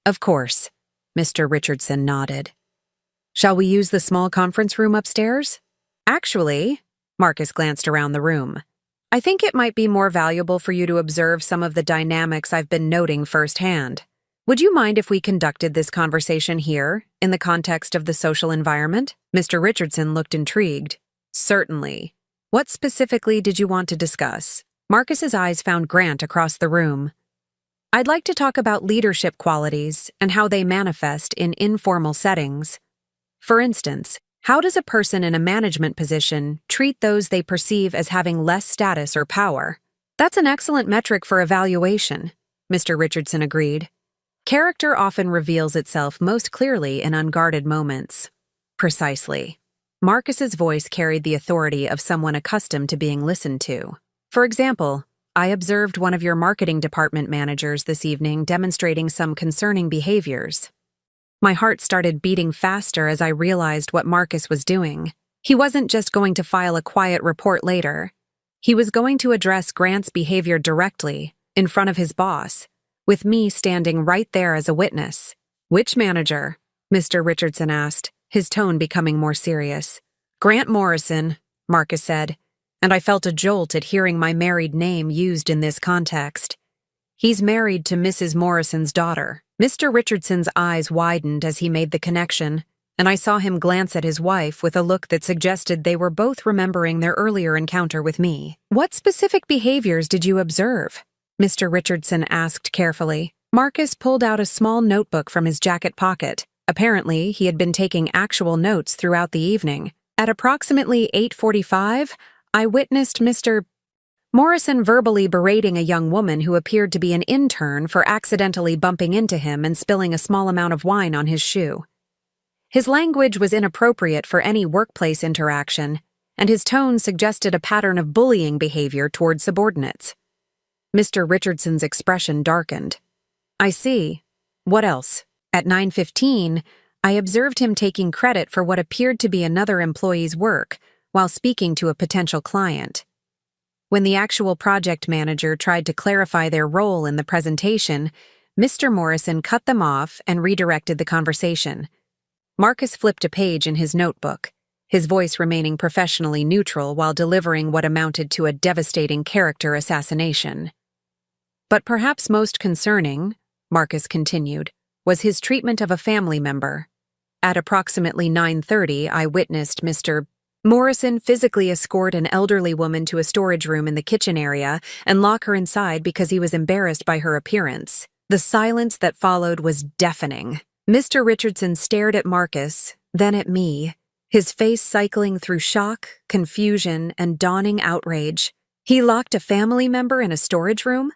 "Of course," Mr. Richardson nodded. "Shall we use the small conference room upstairs?" "Actually," Marcus glanced around the room, "I think it might be more valuable for you to observe some of the dynamics I've been noting firsthand. Would you mind if we conducted this conversation here, in the context of the social environment?" Mr. Richardson looked intrigued. "Certainly. What specifically did you want to discuss?" Marcus's eyes found Grant across the room. "I'd like to talk about leadership qualities and how they manifest in informal settings. For instance, how does a person in a management position treat those they perceive as having less status or power?" "That's an excellent metric for evaluation," Mr. Richardson agreed. "Character often reveals itself most clearly in unguarded moments." "Precisely." Marcus's voice carried the authority of someone accustomed to being listened to. "For example, I observed one of your marketing department managers this evening demonstrating some concerning behaviors." My heart started beating faster as I realized what Marcus was doing. He wasn't just going to file a quiet report later. He was going to address Grant's behavior directly, in front of his boss, with me standing right there as a witness. "Which manager?" Mr. Richardson asked, his tone becoming more serious. "Grant Morrison," Marcus said, and I felt a jolt at hearing my married name used in this context. He's married to Mrs. Morrison's daughter. Mr. Richardson's eyes widened as he made the connection, and I saw him glance at his wife with a look that suggested they were both remembering their earlier encounter with me. "What specific behaviors did you observe?" Mr. Richardson asked carefully. Marcus pulled out a small notebook from his jacket pocket. Apparently, he had been taking actual notes throughout the evening. At approximately 8:45, I witnessed Mr. Morrison verbally berating a young woman who appeared to be an intern for accidentally bumping into him and spilling a small amount of wine on his shoe. His language was inappropriate for any workplace interaction, and his tone suggested a pattern of bullying behavior toward subordinates. Mr. Richardson's expression darkened. "I see. What else?" At 9:15, I observed him taking credit for what appeared to be another employee's work while speaking to a potential client. When the actual project manager tried to clarify their role in the presentation, Mr. Morrison cut them off and redirected the conversation. Marcus flipped a page in his notebook, his voice remaining professionally neutral while delivering what amounted to a devastating character assassination. "But perhaps most concerning," Marcus continued, "was his treatment of a family member. At approximately 9:30, I witnessed Mr. Morrison physically escort an elderly woman to a storage room in the kitchen area and lock her inside because he was embarrassed by her appearance. The silence that followed was deafening. Mr. Richardson stared at Marcus, then at me, his face cycling through shock, confusion, and dawning outrage. "He locked a family member in a storage room?"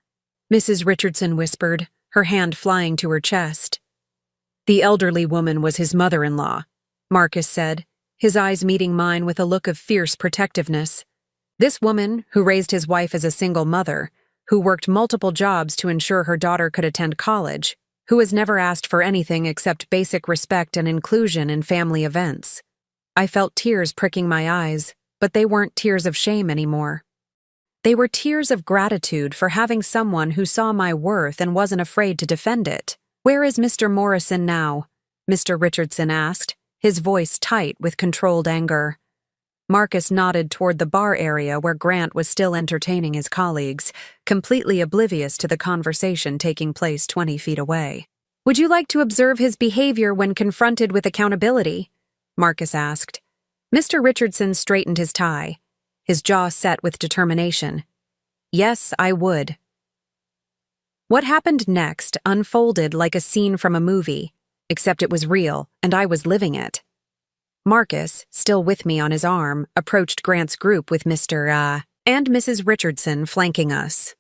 Mrs. Richardson whispered, her hand flying to her chest. "The elderly woman was his mother-in-law," Marcus said, his eyes meeting mine with a look of fierce protectiveness. "This woman, who raised his wife as a single mother, who worked multiple jobs to ensure her daughter could attend college, who has never asked for anything except basic respect and inclusion in family events." I felt tears pricking my eyes, but they weren't tears of shame anymore. They were tears of gratitude for having someone who saw my worth and wasn't afraid to defend it. "Where is Mr. Morrison now?" Mr. Richardson asked, his voice tight with controlled anger. Marcus nodded toward the bar area where Grant was still entertaining his colleagues, completely oblivious to the conversation taking place 20 feet away. "Would you like to observe his behavior when confronted with accountability?" Marcus asked. Mr. Richardson straightened his tie, his jaw set with determination. "Yes, I would." What happened next unfolded like a scene from a movie, except it was real, and I was living it. Marcus, still with me on his arm, approached Grant's group with Mr. and Mrs. Richardson flanking us.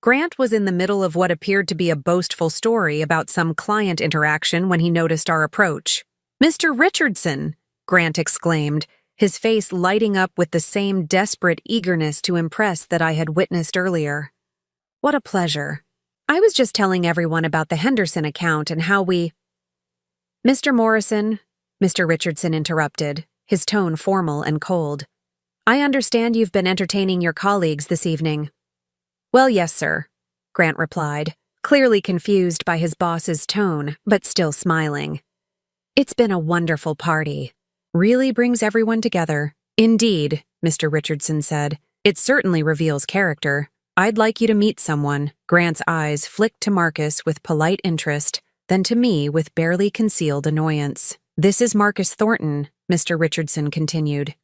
Grant was in the middle of what appeared to be a boastful story about some client interaction when he noticed our approach. "Mr. Richardson!" Grant exclaimed, his face lighting up with the same desperate eagerness to impress that I had witnessed earlier. "What a pleasure. I was just telling everyone about the Henderson account and how we—" "Mr. Morrison," Mr. Richardson interrupted, his tone formal and cold. "I understand you've been entertaining your colleagues this evening." "Well, yes, sir," Grant replied, clearly confused by his boss's tone, but still smiling. "It's been a wonderful party. Really brings everyone together." "Indeed," Mr. Richardson said. "It certainly reveals character. I'd like you to meet someone." Grant's eyes flicked to Marcus with polite interest, then to me with barely concealed annoyance. "This is Marcus Thornton," Mr. Richardson continued.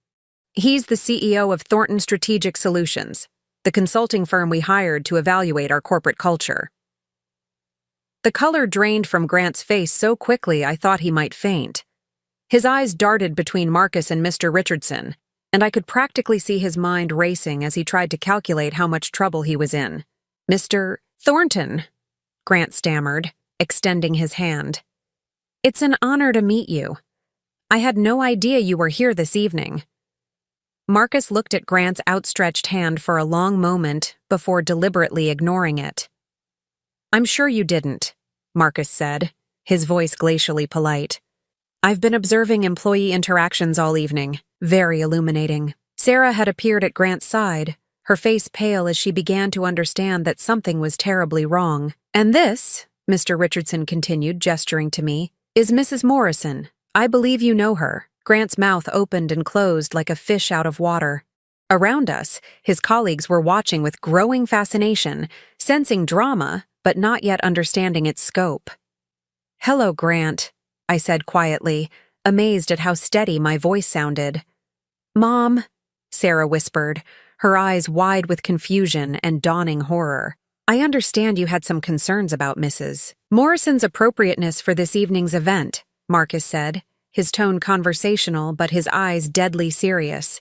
"He's the CEO of Thornton Strategic Solutions, the consulting firm we hired to evaluate our corporate culture." The color drained from Grant's face so quickly I thought he might faint. His eyes darted between Marcus and Mr. Richardson, and I could practically see his mind racing as he tried to calculate how much trouble he was in. "Mr. Thornton," Grant stammered, extending his hand. "It's an honor to meet you. I had no idea you were here this evening." Marcus looked at Grant's outstretched hand for a long moment before deliberately ignoring it. "I'm sure you didn't," Marcus said, his voice glacially polite. "I've been observing employee interactions all evening, very illuminating." Sarah had appeared at Grant's side, her face pale as she began to understand that something was terribly wrong. "And this," Mr. Richardson continued, gesturing to me, "is Mrs. Morrison. I believe you know her." Grant's mouth opened and closed like a fish out of water. Around us, his colleagues were watching with growing fascination, sensing drama, but not yet understanding its scope. "Hello, Grant," I said quietly, amazed at how steady my voice sounded. "Mom," Sarah whispered, her eyes wide with confusion and dawning horror. "I understand you had some concerns about Mrs. Morrison's appropriateness for this evening's event," Marcus said, his tone conversational but his eyes deadly serious.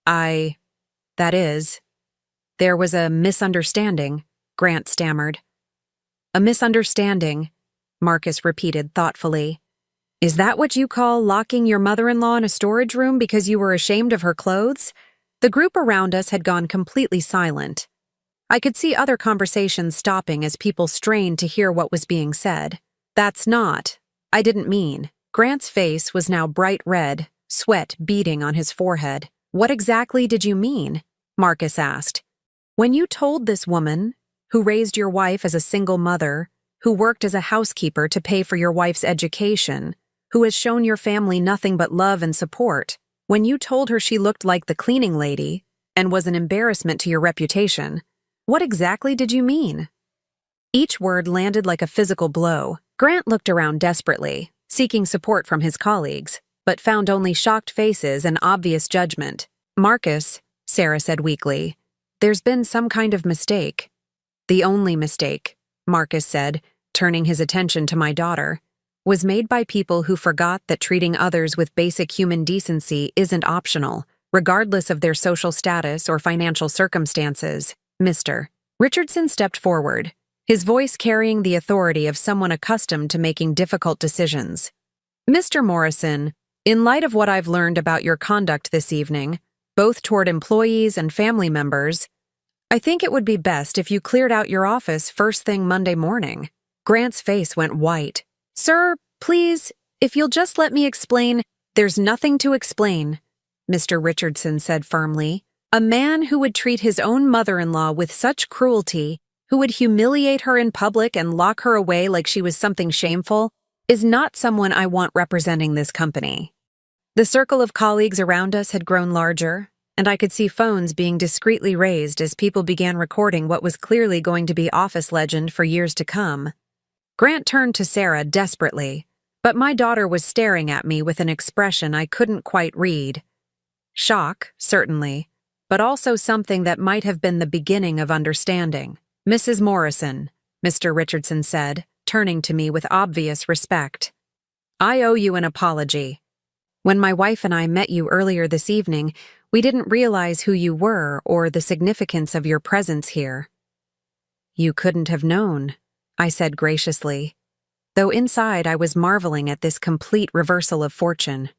That is, there was a misunderstanding," Grant stammered. "A misunderstanding," Marcus repeated thoughtfully. "Is that what you call locking your mother-in-law in a storage room because you were ashamed of her clothes?" The group around us had gone completely silent. I could see other conversations stopping as people strained to hear what was being said. I didn't mean. Grant's face was now bright red, sweat beading on his forehead. "What exactly did you mean?" Marcus asked. "When you told this woman, who raised your wife as a single mother, who worked as a housekeeper to pay for your wife's education, who has shown your family nothing but love and support, when you told her she looked like the cleaning lady and was an embarrassment to your reputation, what exactly did you mean?" Each word landed like a physical blow. Grant looked around desperately, seeking support from his colleagues, but found only shocked faces and obvious judgment. "Marcus," Sarah said weakly, "there's been some kind of mistake." "The only mistake," Marcus said, turning his attention to my daughter, "was made by people who forgot that treating others with basic human decency isn't optional, regardless of their social status or financial circumstances. Mr. Richardson stepped forward, his voice carrying the authority of someone accustomed to making difficult decisions. "Mr. Morrison, in light of what I've learned about your conduct this evening, both toward employees and family members, I think it would be best if you cleared out your office first thing Monday morning." Grant's face went white. "Sir, please, if you'll just let me explain." "There's nothing to explain," Mr. Richardson said firmly. "A man who would treat his own mother-in-law with such cruelty, who would humiliate her in public and lock her away like she was something shameful, is not someone I want representing this company." The circle of colleagues around us had grown larger, and I could see phones being discreetly raised as people began recording what was clearly going to be office legend for years to come. Grant turned to Sarah desperately, but my daughter was staring at me with an expression I couldn't quite read. Shock, certainly, but also something that might have been the beginning of understanding. "Mrs. Morrison," Mr. Richardson said, turning to me with obvious respect, "I owe you an apology. When my wife and I met you earlier this evening, we didn't realize who you were or the significance of your presence here." "You couldn't have known," I said graciously, though inside I was marveling at this complete reversal of fortune.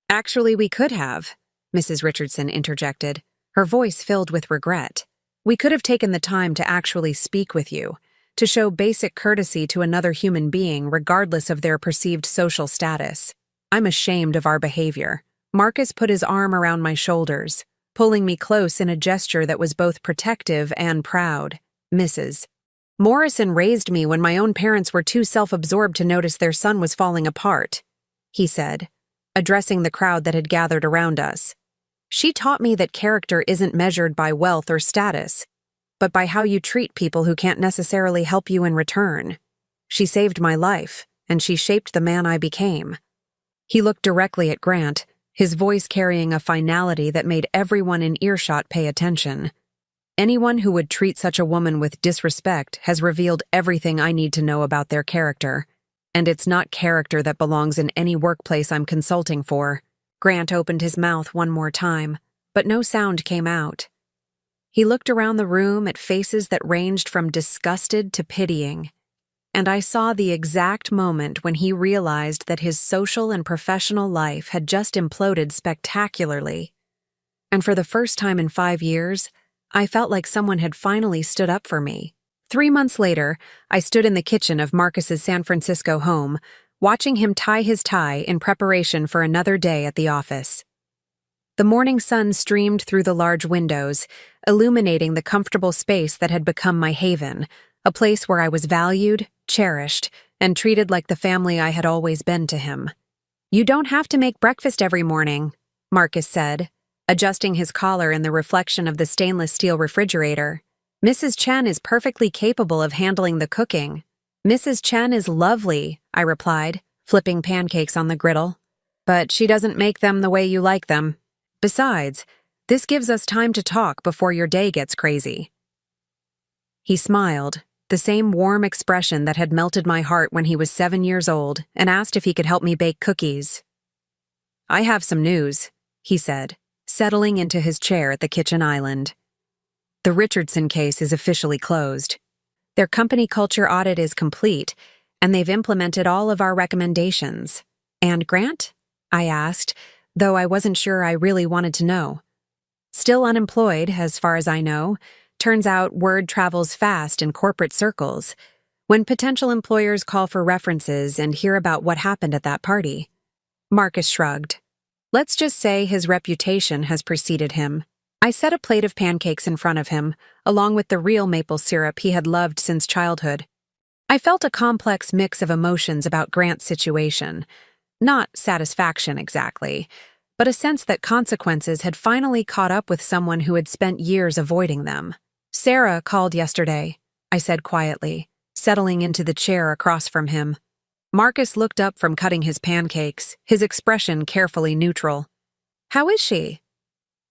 "Actually, we could have," Mrs. Richardson interjected, her voice filled with regret. "We could have taken the time to actually speak with you, to show basic courtesy to another human being regardless of their perceived social status. I'm ashamed of our behavior." Marcus put his arm around my shoulders, pulling me close in a gesture that was both protective and proud. "Mrs. Morrison raised me when my own parents were too self-absorbed to notice their son was falling apart," he said, addressing the crowd that had gathered around us. "She taught me that character isn't measured by wealth or status, but by how you treat people who can't necessarily help you in return. She saved my life, and she shaped the man I became." He looked directly at Grant, his voice carrying a finality that made everyone in earshot pay attention. "Anyone who would treat such a woman with disrespect has revealed everything I need to know about their character, and it's not character that belongs in any workplace I'm consulting for." Grant opened his mouth one more time, but no sound came out. He looked around the room at faces that ranged from disgusted to pitying, and I saw the exact moment when he realized that his social and professional life had just imploded spectacularly. And for the first time in 5 years, I felt like someone had finally stood up for me. 3 months later, I stood in the kitchen of Marcus's San Francisco home, watching him tie his tie in preparation for another day at the office. The morning sun streamed through the large windows, illuminating the comfortable space that had become my haven, a place where I was valued, cherished, and treated like the family I had always been to him. "You don't have to make breakfast every morning," Marcus said, adjusting his collar in the reflection of the stainless steel refrigerator. Mrs. Chen is perfectly capable of handling the cooking. Mrs. Chen is lovely, I replied, flipping pancakes on the griddle. But she doesn't make them the way you like them. Besides, this gives us time to talk before your day gets crazy. He smiled, the same warm expression that had melted my heart when he was 7 years old, and asked if he could help me bake cookies. I have some news, he said, settling into his chair at the kitchen island. The Richardson case is officially closed. Their company culture audit is complete, and they've implemented all of our recommendations. And Grant? I asked, though I wasn't sure I really wanted to know. Still unemployed, as far as I know. Turns out word travels fast in corporate circles. When potential employers call for references and hear about what happened at that party. Marcus shrugged. Let's just say his reputation has preceded him. I set a plate of pancakes in front of him, along with the real maple syrup he had loved since childhood. I felt a complex mix of emotions about Grant's situation. Not satisfaction exactly, but a sense that consequences had finally caught up with someone who had spent years avoiding them. Sarah called yesterday, I said quietly, settling into the chair across from him. Marcus looked up from cutting his pancakes, his expression carefully neutral. How is she?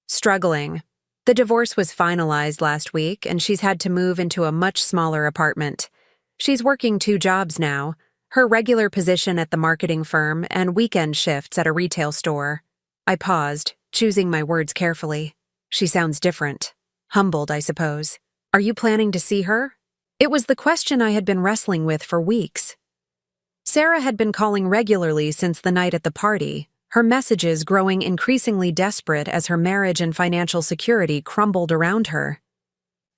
Struggling. The divorce was finalized last week, and she's had to move into a much smaller apartment. She's working 2 jobs now, her regular position at the marketing firm and weekend shifts at a retail store. I paused, choosing my words carefully. She sounds different. Humbled, I suppose. Are you planning to see her? It was the question I had been wrestling with for weeks. Sarah had been calling regularly since the night at the party, her messages growing increasingly desperate as her marriage and financial security crumbled around her.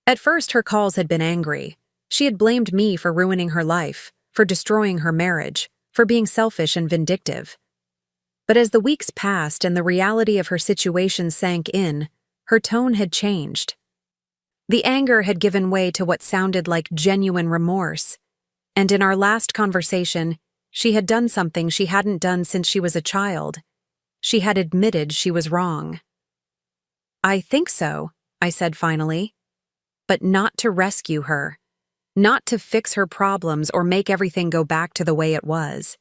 At first, her calls had been angry. She had blamed me for ruining her life, for destroying her marriage, for being selfish and vindictive. But as the weeks passed and the reality of her situation sank in, her tone had changed. The anger had given way to what sounded like genuine remorse. And in our last conversation, she had done something she hadn't done since she was a child. She had admitted she was wrong. I think so, I said finally. But not to rescue her. Not to fix her problems or make everything go back to the way it was.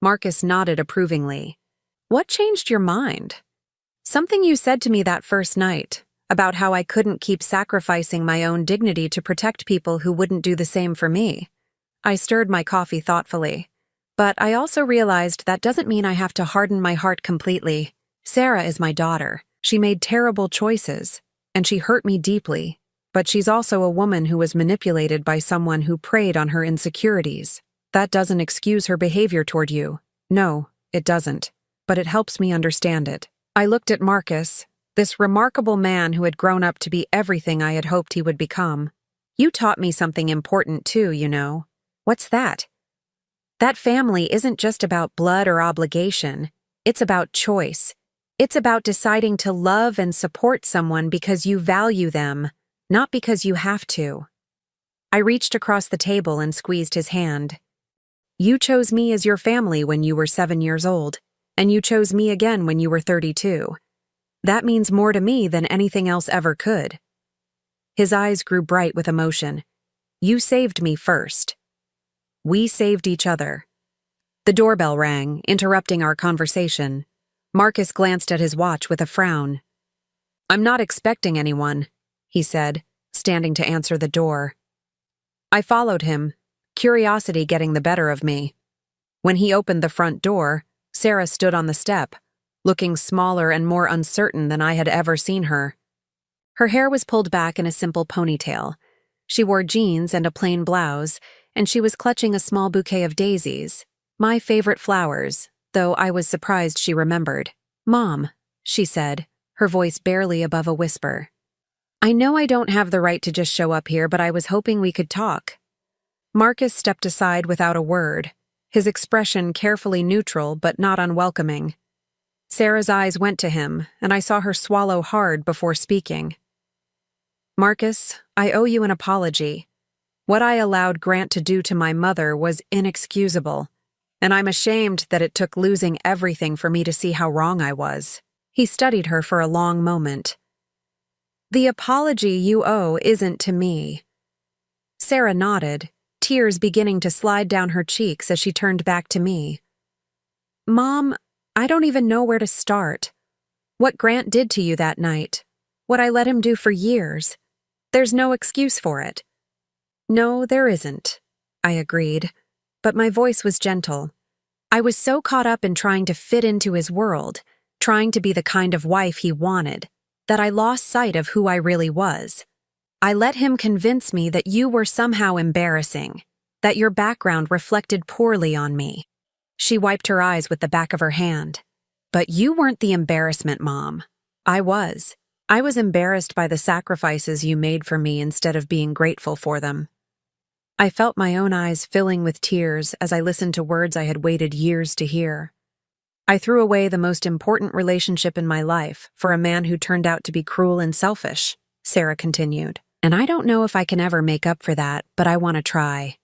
Marcus nodded approvingly. What changed your mind? Something you said to me that first night, about how I couldn't keep sacrificing my own dignity to protect people who wouldn't do the same for me. I stirred my coffee thoughtfully. But I also realized that doesn't mean I have to harden my heart completely. Sarah is my daughter. She made terrible choices, and she hurt me deeply. But she's also a woman who was manipulated by someone who preyed on her insecurities. That doesn't excuse her behavior toward you. No, it doesn't. But it helps me understand it. I looked at Marcus, this remarkable man who had grown up to be everything I had hoped he would become. You taught me something important too, you know. What's that? That family isn't just about blood or obligation. It's about choice. It's about deciding to love and support someone because you value them, not because you have to. I reached across the table and squeezed his hand. You chose me as your family when you were 7 years old, and you chose me again when you were 32. That means more to me than anything else ever could. His eyes grew bright with emotion. You saved me first. We saved each other. The doorbell rang, interrupting our conversation. Marcus glanced at his watch with a frown. I'm not expecting anyone, he said, standing to answer the door. I followed him, curiosity getting the better of me. When he opened the front door, Sarah stood on the step, looking smaller and more uncertain than I had ever seen her. Her hair was pulled back in a simple ponytail. She wore jeans and a plain blouse, and she was clutching a small bouquet of daisies, my favorite flowers, though I was surprised she remembered. Mom, she said, her voice barely above a whisper. I know I don't have the right to just show up here, but I was hoping we could talk. Marcus stepped aside without a word, his expression carefully neutral but not unwelcoming. Sarah's eyes went to him, and I saw her swallow hard before speaking. Marcus, I owe you an apology. What I allowed Grant to do to my mother was inexcusable, and I'm ashamed that it took losing everything for me to see how wrong I was. He studied her for a long moment. The apology you owe isn't to me. Sarah nodded, tears beginning to slide down her cheeks as she turned back to me. Mom, I don't even know where to start. What Grant did to you that night, what I let him do for years, there's no excuse for it. No, there isn't, I agreed, but my voice was gentle. I was so caught up in trying to fit into his world, trying to be the kind of wife he wanted, that I lost sight of who I really was. I let him convince me that you were somehow embarrassing, that your background reflected poorly on me. She wiped her eyes with the back of her hand. But you weren't the embarrassment, Mom. I was. I was embarrassed by the sacrifices you made for me instead of being grateful for them. I felt my own eyes filling with tears as I listened to words I had waited years to hear. I threw away the most important relationship in my life for a man who turned out to be cruel and selfish, Sarah continued. And I don't know if I can ever make up for that, but I want to try.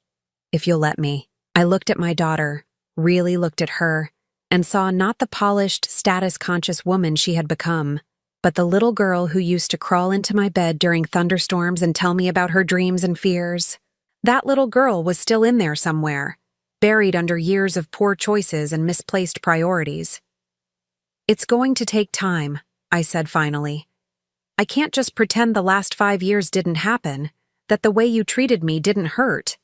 If you'll let me. I looked at my daughter, really looked at her, and saw not the polished, status-conscious woman she had become, but the little girl who used to crawl into my bed during thunderstorms and tell me about her dreams and fears. That little girl was still in there somewhere, buried under years of poor choices and misplaced priorities. It's going to take time, I said finally. I can't just pretend the last 5 years didn't happen, that the way you treated me didn't hurt.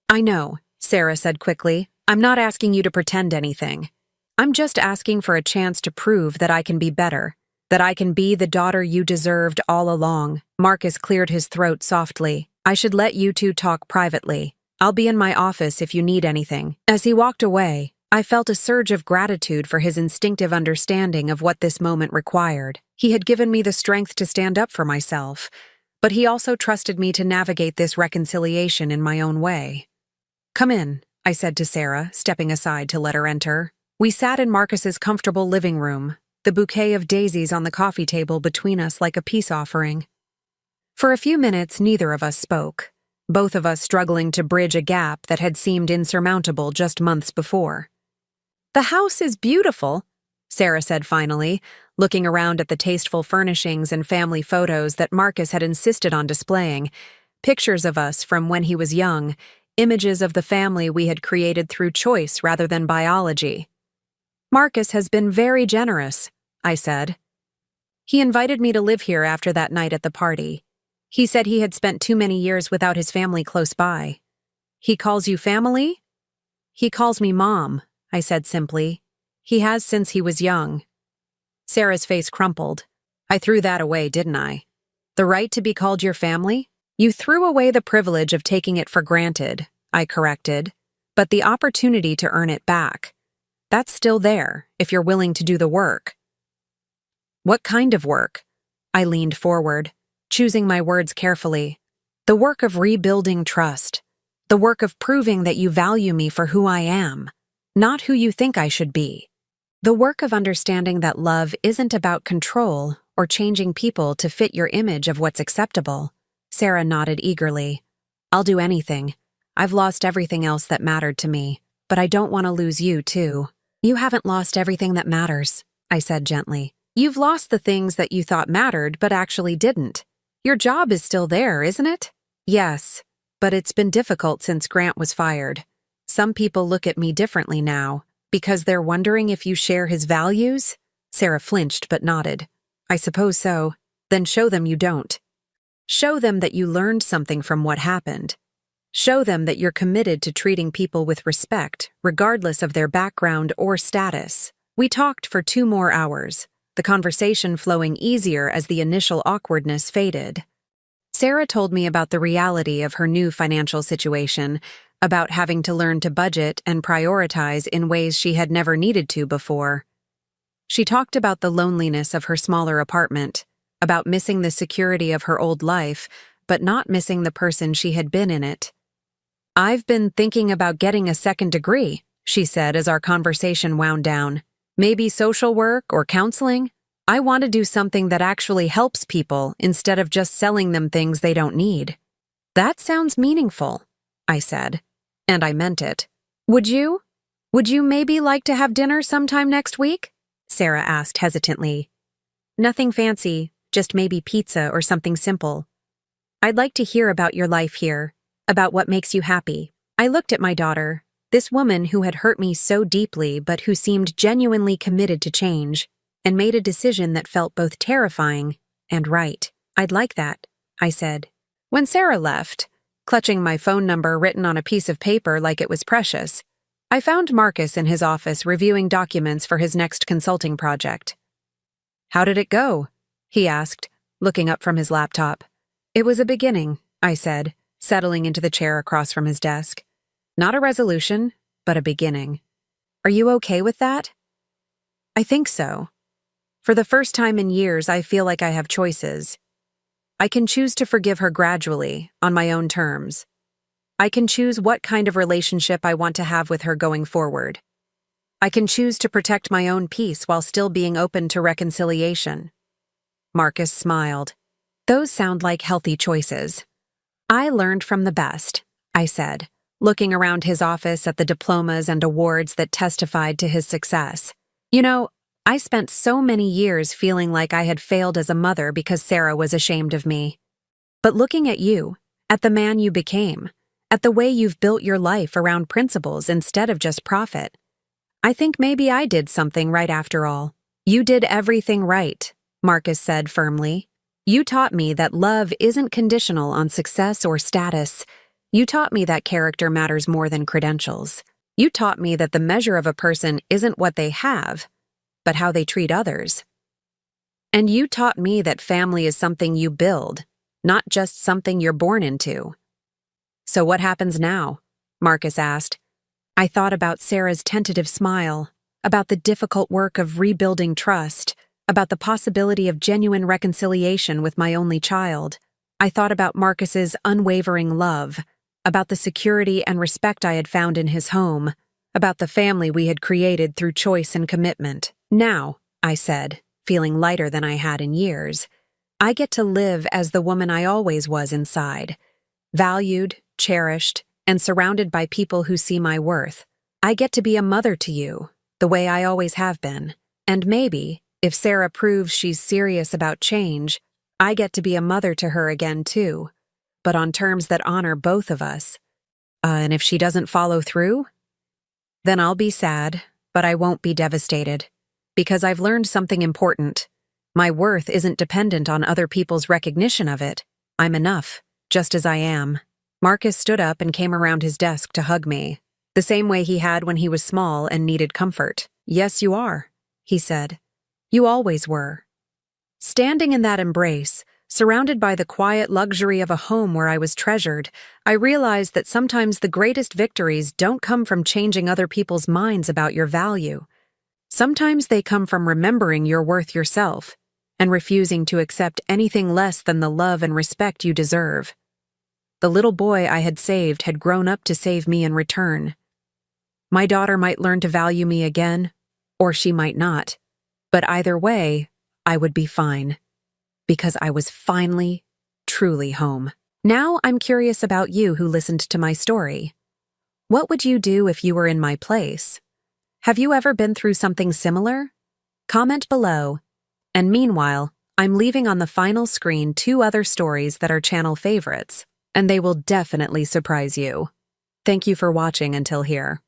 I know, Sarah said quickly. I'm not asking you to pretend anything. I'm just asking for a chance to prove that I can be better, that I can be the daughter you deserved all along. Marcus cleared his throat softly. I should let you two talk privately. I'll be in my office if you need anything. As he walked away, I felt a surge of gratitude for his instinctive understanding of what this moment required. He had given me the strength to stand up for myself, but he also trusted me to navigate this reconciliation in my own way. Come in, I said to Sarah, stepping aside to let her enter. We sat in Marcus's comfortable living room, the bouquet of daisies on the coffee table between us like a peace offering. For a few minutes, neither of us spoke, both of us struggling to bridge a gap that had seemed insurmountable just months before. The house is beautiful, Sarah said finally, looking around at the tasteful furnishings and family photos that Marcus had insisted on displaying, pictures of us from when he was young, images of the family we had created through choice rather than biology. Marcus has been very generous, I said. He invited me to live here after that night at the party. He said he had spent too many years without his family close by. He calls you family? He calls me Mom, I said simply. He has since he was young. Sarah's face crumpled. I threw that away, didn't I? The right to be called your family? You threw away the privilege of taking it for granted, I corrected, but the opportunity to earn it back. That's still there, if you're willing to do the work. What kind of work? I leaned forward, choosing my words carefully. The work of rebuilding trust. The work of proving that you value me for who I am, not who you think I should be. The work of understanding that love isn't about control or changing people to fit your image of what's acceptable. Sarah nodded eagerly. I'll do anything. I've lost everything else that mattered to me, but I don't want to lose you, too. You haven't lost everything that matters, I said gently. You've lost the things that you thought mattered but actually didn't. Your job is still there, isn't it? Yes, but it's been difficult since Grant was fired. Some people look at me differently now, because they're wondering if you share his values? Sarah flinched but nodded. I suppose so. Then show them you don't. Show them that you learned something from what happened. Show them that you're committed to treating people with respect, regardless of their background or status. We talked for 2 more hours, the conversation flowing easier as the initial awkwardness faded. Sarah told me about the reality of her new financial situation, about having to learn to budget and prioritize in ways she had never needed to before. She talked about the loneliness of her smaller apartment, about missing the security of her old life, but not missing the person she had been in it. I've been thinking about getting a second degree, she said as our conversation wound down. Maybe social work or counseling? I want to do something that actually helps people instead of just selling them things they don't need. That sounds meaningful, I said, and I meant it. Would you? Would you maybe like to have dinner sometime next week? Sarah asked hesitantly. Nothing fancy, just maybe pizza or something simple. I'd like to hear about your life here, about what makes you happy. I looked at my daughter, this woman who had hurt me so deeply but who seemed genuinely committed to change, and made a decision that felt both terrifying and right. I'd like that, I said. When Sarah left, clutching my phone number written on a piece of paper like it was precious, I found Marcus in his office reviewing documents for his next consulting project. "How did it go?" he asked, looking up from his laptop. "It was a beginning," I said, settling into the chair across from his desk. "Not a resolution, but a beginning. Are you okay with that?" "I think so. For the first time in years, I feel like I have choices. I can choose to forgive her gradually, on my own terms. I can choose what kind of relationship I want to have with her going forward. I can choose to protect my own peace while still being open to reconciliation." Marcus smiled. "Those sound like healthy choices." "I learned from the best," I said, looking around his office at the diplomas and awards that testified to his success. "You know, I spent so many years feeling like I had failed as a mother because Sarah was ashamed of me. But looking at you, at the man you became, at the way you've built your life around principles instead of just profit, I think maybe I did something right after all." "You did everything right," Marcus said firmly. "You taught me that love isn't conditional on success or status. You taught me that character matters more than credentials. You taught me that the measure of a person isn't what they have, but how they treat others. And you taught me that family is something you build, not just something you're born into." "So what happens now?" Marcus asked. I thought about Sarah's tentative smile, about the difficult work of rebuilding trust, about the possibility of genuine reconciliation with my only child. I thought about Marcus's unwavering love, about the security and respect I had found in his home, about the family we had created through choice and commitment. "Now," I said, feeling lighter than I had in years, "I get to live as the woman I always was inside, valued, cherished, and surrounded by people who see my worth. I get to be a mother to you, the way I always have been. And maybe, if Sarah proves she's serious about change, I get to be a mother to her again too, but on terms that honor both of us. And if she doesn't follow through? Then I'll be sad, but I won't be devastated. Because I've learned something important. My worth isn't dependent on other people's recognition of it. I'm enough, just as I am." Marcus stood up and came around his desk to hug me, the same way he had when he was small and needed comfort. "Yes, you are," he said. "You always were." Standing in that embrace, surrounded by the quiet luxury of a home where I was treasured, I realized that sometimes the greatest victories don't come from changing other people's minds about your value. Sometimes they come from remembering your worth yourself and refusing to accept anything less than the love and respect you deserve. The little boy I had saved had grown up to save me in return. My daughter might learn to value me again, or she might not, but either way, I would be fine, because I was finally, truly home. Now I'm curious about you who listened to my story. What would you do if you were in my place? Have you ever been through something similar? Comment below. And meanwhile, I'm leaving on the final screen 2 other stories that are channel favorites, and they will definitely surprise you. Thank you for watching until here.